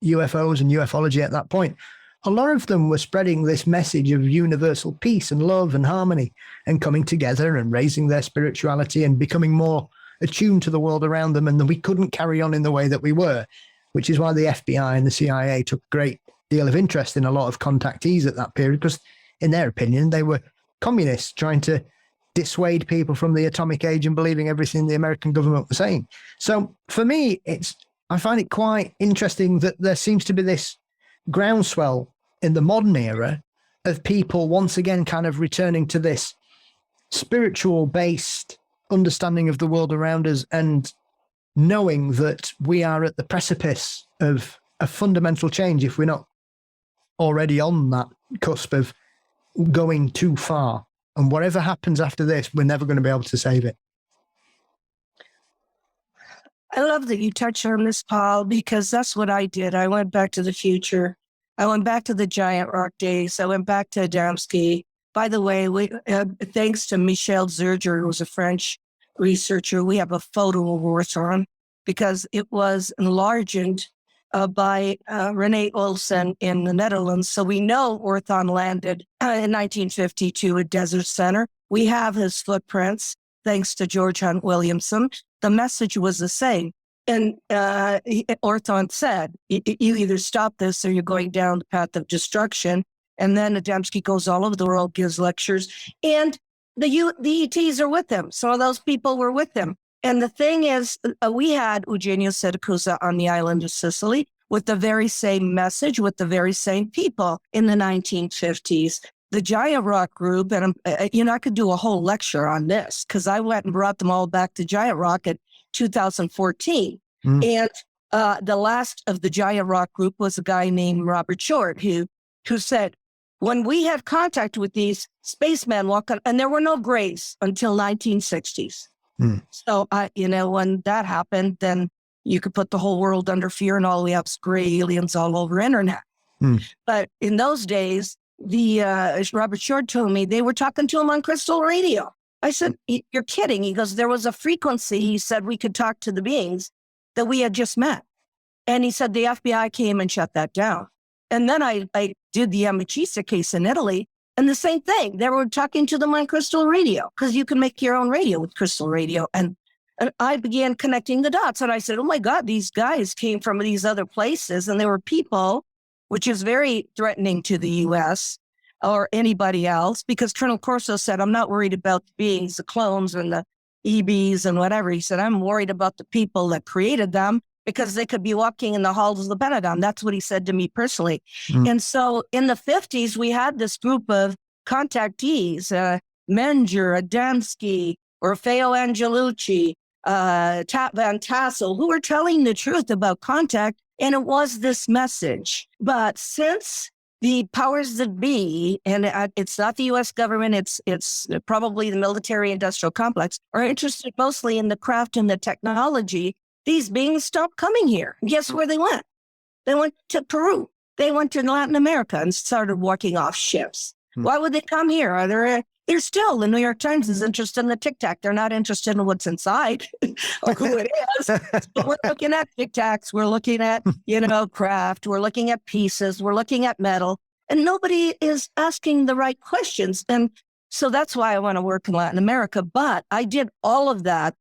UFOs and ufology at that point, a lot of them were spreading this message of universal peace and love and harmony and coming together and raising their spirituality and becoming more attuned to the world around them, and that we couldn't carry on in the way that we were, which is why the FBI and the CIA took a great deal of interest in a lot of contactees at that period, because in their opinion, they were communists trying to dissuade people from the atomic age and believing everything the American government was saying. So for me, I find it quite interesting that there seems to be this groundswell in the modern era of people once again kind of returning to this spiritual-based understanding of the world around us and knowing that we are at the precipice of a fundamental change if we're not already on that cusp of going too far. And whatever happens after this, we're never going to be able to save it. I love that you touched on this, Paul, because that's what I did. I went back to the future. I went back to the giant rock days. I went back to Adamski. By the way, thanks to Michel Zerger, who was a French researcher, we have a photo of Orthon because it was enlarged by René Olsen in the Netherlands. So we know Orthon landed in 1952 at Desert Center. We have his footprints, thanks to George Hunt Williamson. The message was the same. And Orthon said, you either stop this or you're going down the path of destruction. And then Adamski goes all over the world, gives lectures. And the ETs are with him. Some of those people were with him. And the thing is, we had Eugenio Siracusa on the island of Sicily with the very same message, with the very same people in the 1950s. The Giant Rock group, and I could do a whole lecture on this because I went and brought them all back to Giant Rock in 2014. And the last of the Giant Rock group was a guy named Robert Short, who said, when we had contact with these spacemen walking, and there were no grays until 1960s. So, when that happened, then you could put the whole world under fear and all we have is gray aliens all over internet. But in those days, Robert Short told me they were talking to him on crystal radio. I said, you're kidding. He goes, there was a frequency. He said we could talk to the beings that we had just met. And he said the FBI came and shut that down. And then I did the Amicisa case in Italy. And the same thing, they were talking to them on crystal radio because you can make your own radio with crystal radio. And I began connecting the dots. And I said, oh my God, these guys came from these other places. And they were people, which is very threatening to the U.S. or anybody else, because Colonel Corso said, I'm not worried about the beings, the clones and the EBs and whatever. He said, I'm worried about the people that created them because they could be walking in the halls of the Pentagon. That's what he said to me personally. And so in the 50s, we had this group of contactees, Menger, Adamski, Orfeo Angelucci, Van Tassel, who were telling the truth about contact. And it was this message. But since the powers that be, and it's not the U.S. government, it's probably the military-industrial complex, are interested mostly in the craft and the technology, these beings stopped coming here. Guess where they went? They went to Peru. They went to Latin America and started walking off ships. Why would they come here? They're still, the New York Times is interested in the Tic Tac. They're not interested in what's inside or who it is. But we're looking at Tic Tacs. We're looking at, craft. We're looking at pieces. We're looking at metal. And nobody is asking the right questions. And so that's why I want to work in Latin America. But I did all of that.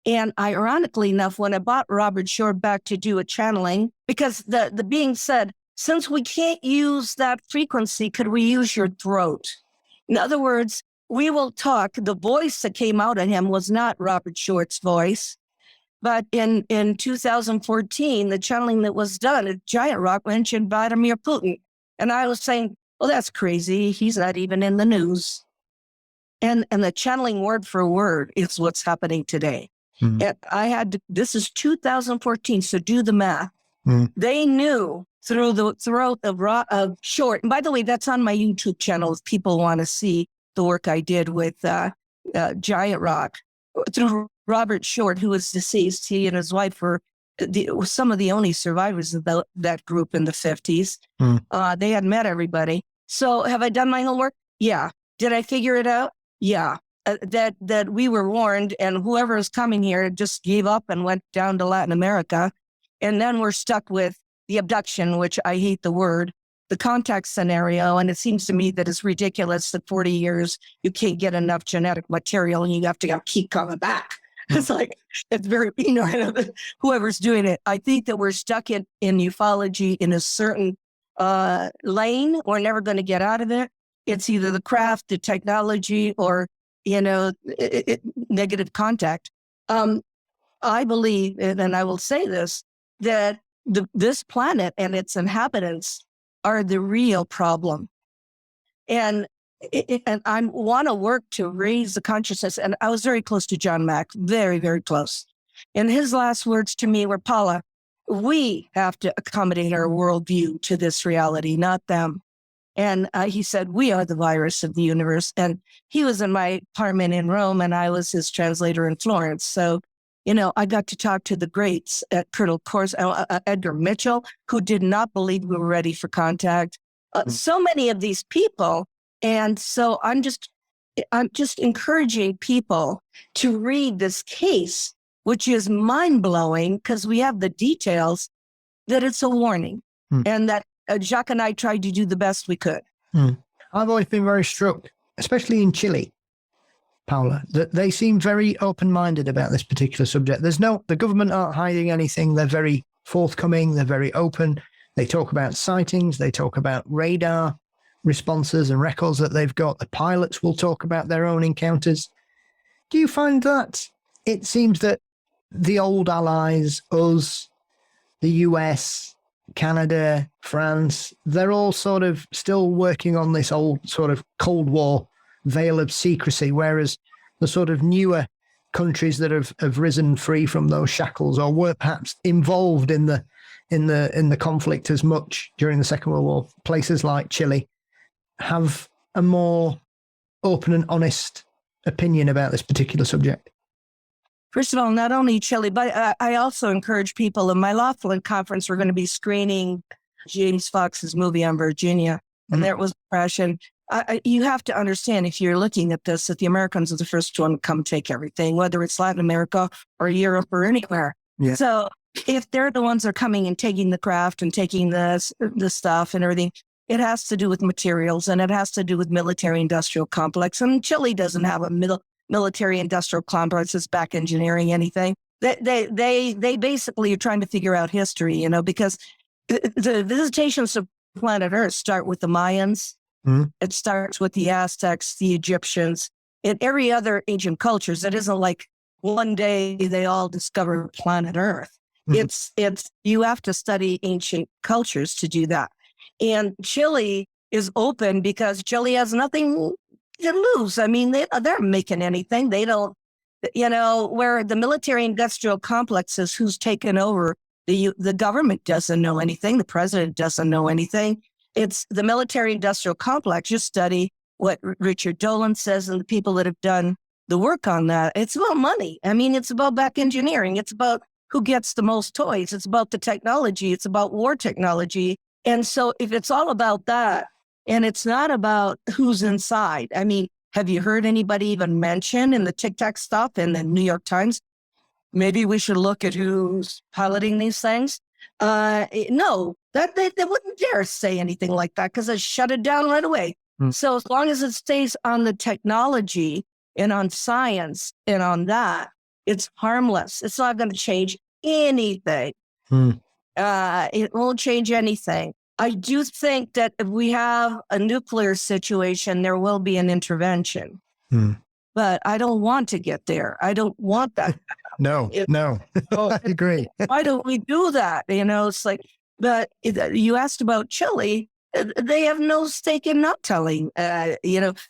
And ironically enough, when I brought Robert Short back to do a channeling, because the being said, since we can't use that frequency, could we use your throat? In other words, we will talk. The voice that came out of him was not Robert Short's voice. But in 2014, the channeling that was done at Giant Rock mentioned Vladimir Putin. And I was saying, well, that's crazy. He's not even in the news. And the channeling word for word is what's happening today. And this is 2014, so do the math. They knew through the throat of Short. And by the way, that's on my YouTube channel if people want to see the work I did with Giant Rock. Through Robert Short, who was deceased, he and his wife were some of the only survivors of that group in the 50s. They had met everybody. So have I done my homework? Yeah. Did I figure it out? Yeah. That we were warned, and whoever is coming here just gave up and went down to Latin America. And then we're stuck with the abduction, which I hate the word, the contact scenario. And it seems to me that it's ridiculous that 40 years, you can't get enough genetic material and you have to keep coming back. It's like, it's very, whoever's doing it. I think that we're stuck in ufology in a certain lane. We're never going to get out of it. It's either the craft, the technology, or, negative contact. I believe, and I will say this, that this planet and its inhabitants are the real problem. And I want to work to raise the consciousness. And I was very close to John Mack, very, very close. And his last words to me were, Paula, we have to accommodate our worldview to this reality, not them. And he said, we are the virus of the universe. And he was in my apartment in Rome, and I was his translator in Florence. So, I got to talk to the greats at Colonel Edgar Mitchell, who did not believe we were ready for contact. So many of these people. And so I'm just encouraging people to read this case, which is mind-blowing because we have the details, that it's a warning and that Jacques and I tried to do the best we could. I've always been very struck, especially in Chile, Paola, that they seem very open-minded about this particular subject. The government aren't hiding anything. They're very forthcoming. They're very open. They talk about sightings. They talk about radar responses and records that they've got. The pilots will talk about their own encounters. Do you find that it seems that the old allies, us, the US, Canada, France, they're all sort of still working on this old sort of Cold War veil of secrecy, whereas the sort of newer countries that have risen free from those shackles or were perhaps involved in the conflict as much during the Second World War, places like Chile, have a more open and honest opinion about this particular subject? First of all, not only Chile, but I also encourage people. In my Laughlin conference, we're going to be screening James Fox's movie on Virginia, and there was depression. You have to understand, if you're looking at this, that the Americans are the first one to come take everything, whether it's Latin America or Europe or anywhere. Yeah. So if they're the ones that are coming and taking the craft and taking the stuff and everything, it has to do with materials, and it has to do with military-industrial complex. And Chile doesn't have a military-industrial complex. It's back engineering anything. They basically are trying to figure out history, because the visitations of planet Earth start with the Mayans. It starts with the Aztecs, the Egyptians, and every other ancient cultures. It isn't like one day they all discover planet Earth. It's you have to study ancient cultures to do that. And Chile is open because Chile has nothing to lose. I mean, they're making anything. They don't, where the military-industrial complex is who's taken over. The government doesn't know anything. The president doesn't know anything. It's the military-industrial complex. You study what Richard Dolan says and the people that have done the work on that. It's about money. I mean, it's about back engineering. It's about who gets the most toys. It's about the technology. It's about war technology. And so if it's all about that, and it's not about who's inside, I mean, have you heard anybody even mention in the Tic Tac stuff in the New York Times, maybe we should look at who's piloting these things? No, that they wouldn't dare say anything like that because they shut it down right away. So as long as it stays on the technology and on science and on that, it's harmless. It's not going to change anything. It won't change anything. I do think that if we have a nuclear situation, there will be an intervention. But I don't want to get there. I don't want that. No. I agree. Why don't we do that? It's like, but you asked about Chile. They have no stake in not telling, but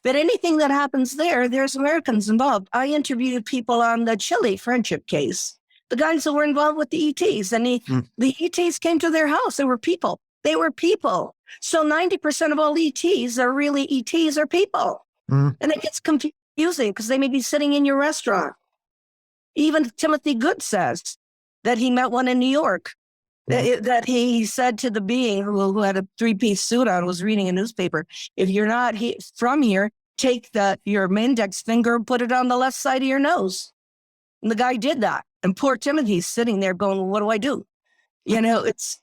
anything that happens there's Americans involved. I interviewed people on the Chile friendship case, the guys that were involved with the ETs, and the ETs came to their house. They were people. So 90% of all ETs are really ETs are people. And it gets confusing because they may be sitting in your restaurant. Even Timothy Good says that he met one in New York, that he said to the being who had a three-piece suit on, was reading a newspaper, if you're not from here, take your index finger and put it on the left side of your nose. And the guy did that. And poor Timothy's sitting there going, well, what do I do? It's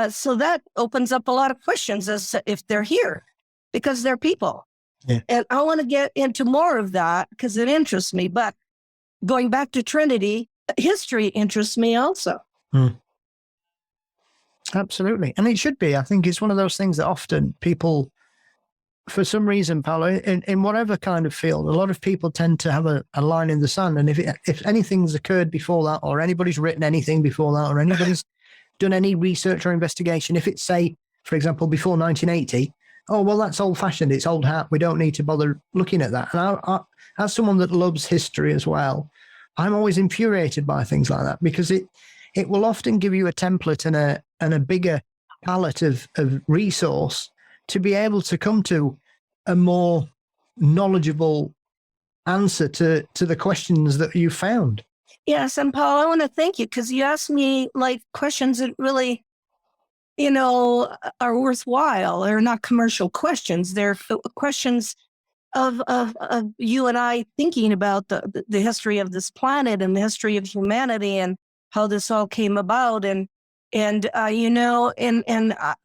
so that opens up a lot of questions as to if they're here, because they're people. Yeah. And I want to get into more of that because it interests me. But going back to Trinity, history interests me also. Absolutely. And it should be. I think it's one of those things that often people for some reason, Paola, in whatever kind of field, a lot of people tend to have a line in the sand. And if anything's occurred before that, or anybody's written anything before that, or anybody's done any research or investigation, if it's, say, for example, before 1980, oh, well, that's old-fashioned, it's old hat, we don't need to bother looking at that. And I, as someone that loves history as well, I'm always infuriated by things like that, because it will often give you a template and a bigger palette of resource to be able to come to a more knowledgeable answer to the questions that you found. Yes, and Paul, I want to thank you, because you asked me like questions that really, are worthwhile. They're not commercial questions. They're questions of you and I thinking about the history of this planet and the history of humanity and how this all came about. And I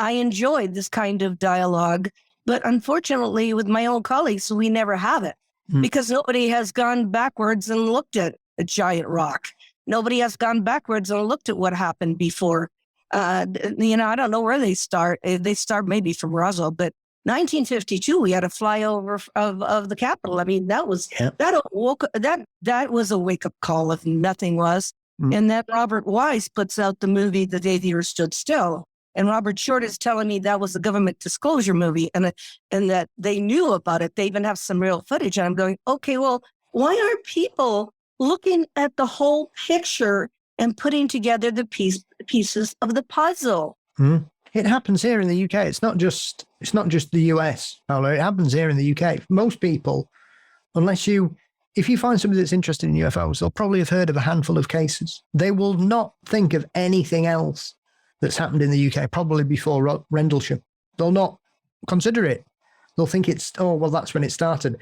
enjoyed this kind of dialogue, but unfortunately with my own colleagues, we never have it because nobody has gone backwards and looked at a giant rock. Nobody has gone backwards and looked at what happened before. I don't know where they start. They start maybe from Roswell, but 1952, we had a flyover of the Capitol. I mean, that was that was a wake up call if nothing was. And then Robert Wise puts out the movie The Day the Earth Stood Still, and Robert Short is telling me that was a government disclosure movie, and that they knew about it. They even have some real footage. And I'm going, okay, well, why aren't people looking at the whole picture and putting together the pieces of the puzzle? It happens here in the UK. It's not just the US, Paolo. It happens here in the UK. Most people, if you find somebody that's interested in UFOs, they'll probably have heard of a handful of cases. They will not think of anything else that's happened in the UK, probably before Rendlesham. They'll not consider it. They'll think that's when it started,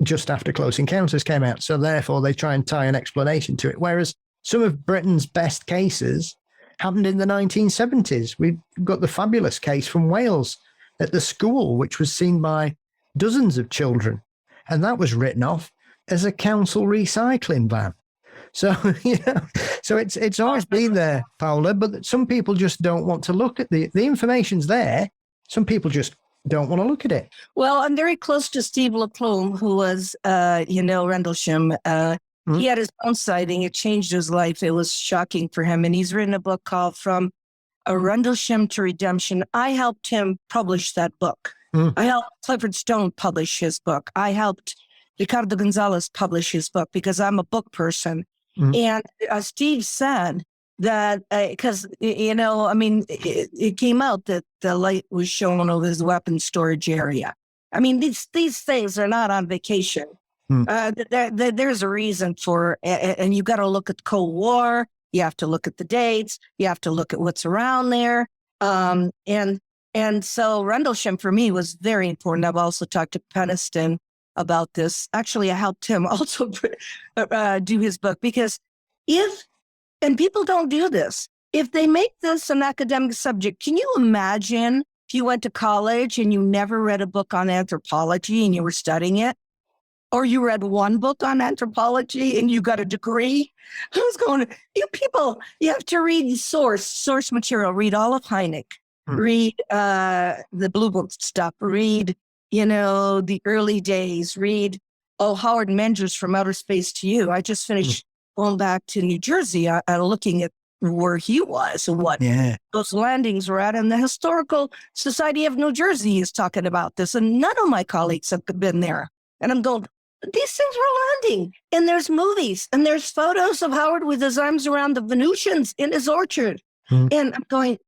just after Close Encounters came out. So therefore, they try and tie an explanation to it. Whereas some of Britain's best cases happened in the 1970s. We've got the fabulous case from Wales at the school, which was seen by dozens of children. And that was written off as a council recycling van. So, so it's always been there, Paola, but some people just don't want to look at the information's there. Some people just don't want to look at it. Well, I'm very close to Steve LaPlume, who was, Rendlesham. He had his own sighting. It changed his life. It was shocking for him. And he's written a book called From a Rendlesham to Redemption. I helped him publish that book. I helped Clifford Stone publish his book. I helped Ricardo Gonzalez publish his book because I'm a book person. And Steve said that, because, it came out that the light was shown over his weapons storage area. I mean, these things are not on vacation. There's a reason for it, and you got to look at the Cold War. You have to look at the dates. You have to look at what's around there. And so Rendlesham for me was very important. I've also talked to Peniston about this. Actually, I helped him also do his book, because and people don't do this, if they make this an academic subject, can you imagine if you went to college and you never read a book on anthropology and you were studying it? Or you read one book on anthropology and you got a degree? I was going, you have to read source material, read all of Hynek, read the Blue Book stuff, read, the early days, read, Howard Menger's From Outer Space to You. I just finished going back to New Jersey, looking at where he was and what those landings were at. And the Historical Society of New Jersey is talking about this. And none of my colleagues have been there. And I'm going, these things were landing. And there's movies and there's photos of Howard with his arms around the Venusians in his orchard. And I'm going,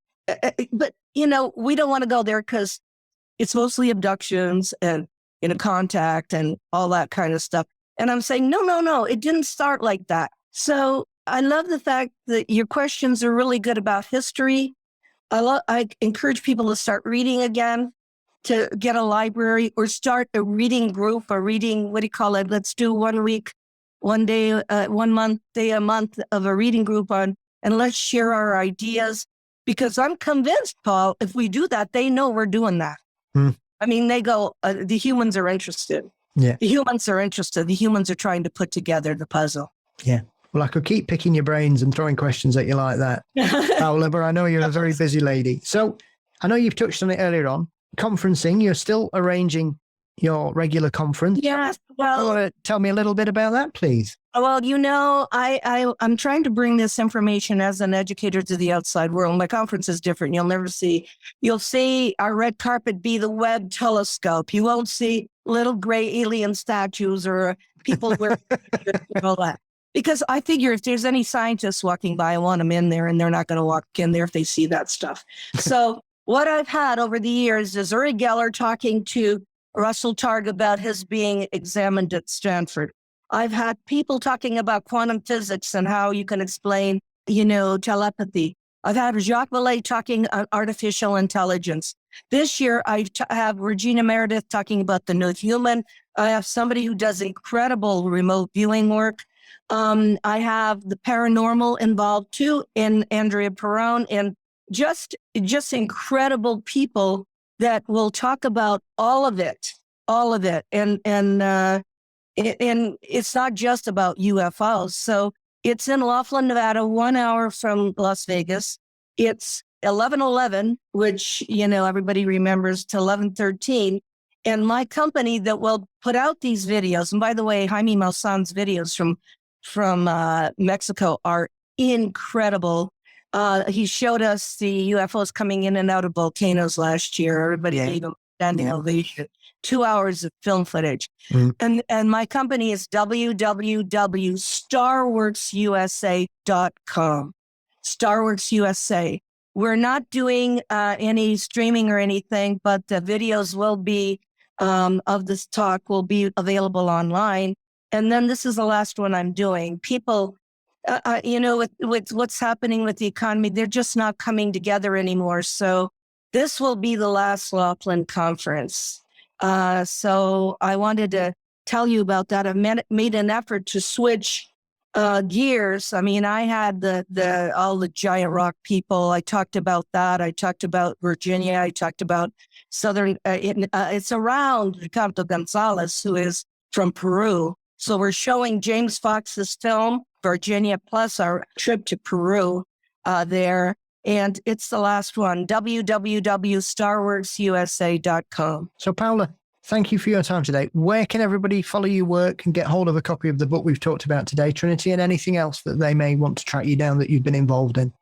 but, we don't want to go there because it's mostly abductions and, contact and all that kind of stuff. And I'm saying, no, it didn't start like that. So I love the fact that your questions are really good about history. I encourage people to start reading again, to get a library or start a reading group or reading, let's do 1 week, 1 day, 1 month, a month of a reading group and let's share our ideas. Because I'm convinced, Paul, if we do that, they know we're doing that. I mean, they go, the humans are interested. Yeah. The humans are interested. The humans are trying to put together the puzzle. Yeah. Well, I could keep picking your brains and throwing questions at you like that, Paola, but I know you're a very busy lady. So I know you've touched on it earlier on. Conferencing, you're still arranging your regular conference. Yeah. Well, want to tell me a little bit about that, please? Well, I'm trying to bring this information as an educator to the outside world. My conference is different. You'll see our red carpet be the Webb telescope. You won't see little gray alien statues or people wearing all that. Because I figure if there's any scientists walking by, I want them in there, and they're not going to walk in there if they see that stuff. So what I've had over the years is Uri Geller talking to Russell Targ about his being examined at Stanford. I've had people talking about quantum physics and how you can explain, telepathy. I've had Jacques Vallee talking artificial intelligence. This year, I have Regina Meredith talking about the new human. I have somebody who does incredible remote viewing work. I have the paranormal involved too, in Andrea Perron, and just incredible people that will talk about all of it. And it's not just about UFOs. So it's in Laughlin, Nevada, 1 hour from Las Vegas. It's 11/11, which, everybody remembers, to 11/13. And my company that will put out these videos, and by the way, Jaime Maussan's videos from Mexico are incredible. He showed us the UFOs coming in and out of volcanoes last year. Everybody gave him standing ovation. 2 hours of film footage. And my company is www.starworksusa.com. Starworks USA. We're not doing any streaming or anything, but the videos will be of this talk will be available online. And then this is the last one I'm doing. People, with what's happening with the economy, they're just not coming together anymore. So this will be the last Laughlin conference. So I wanted to tell you about that. I've made an effort to switch gears. I mean, I had all the giant rock people. I talked about that. I talked about Virginia. I talked about Southern. It's around Ricardo Gonzalez, who is from Peru. So we're showing James Fox's film, Virginia, plus our trip to Peru there. And it's the last one, www.starworksusa.com. So, Paola, thank you for your time today. Where can everybody follow your work and get hold of a copy of the book we've talked about today, Trinity, and anything else that they may want to track you down that you've been involved in?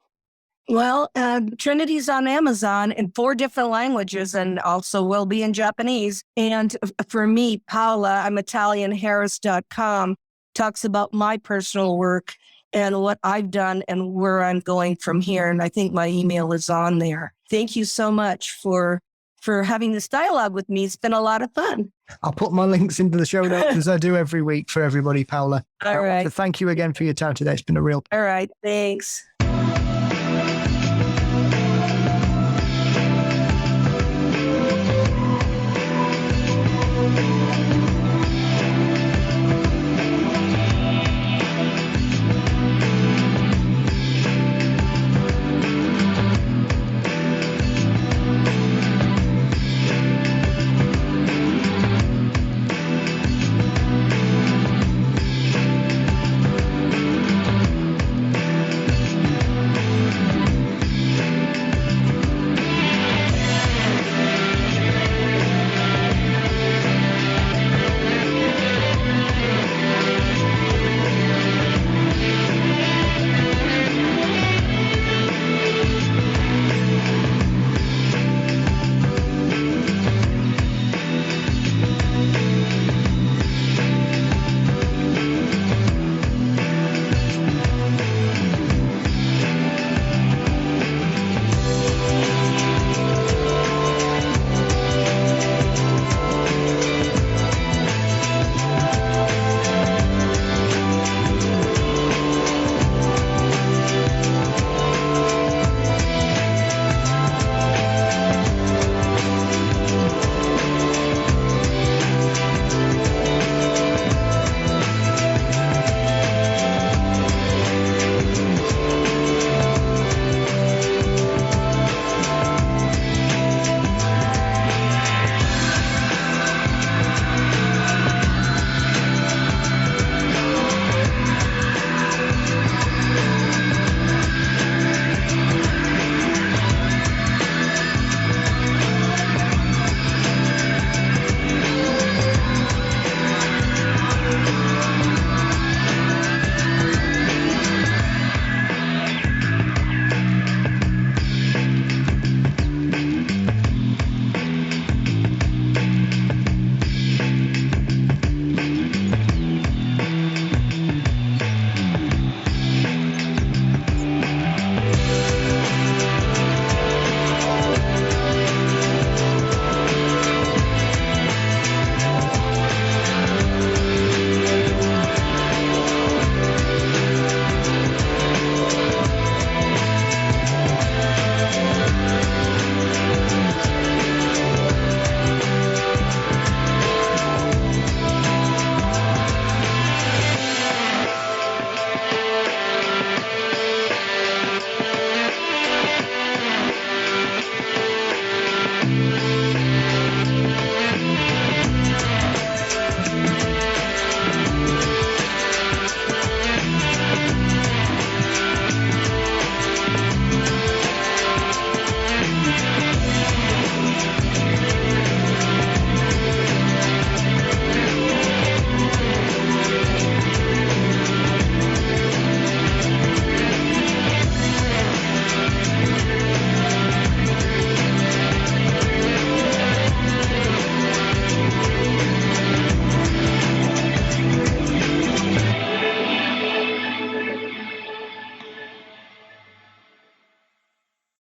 Well, Trinity's on Amazon in 4 different languages and also will be in Japanese. And for me, Paola, I'm ItalianHarris.com, talks about my personal work and what I've done and where I'm going from here. And I think my email is on there. Thank you so much for having this dialogue with me. It's been a lot of fun. I'll put my links into the show notes as I do every week for everybody, Paola. All right. So thank you again for your time today. It's been a real... All right. Thanks. Bye.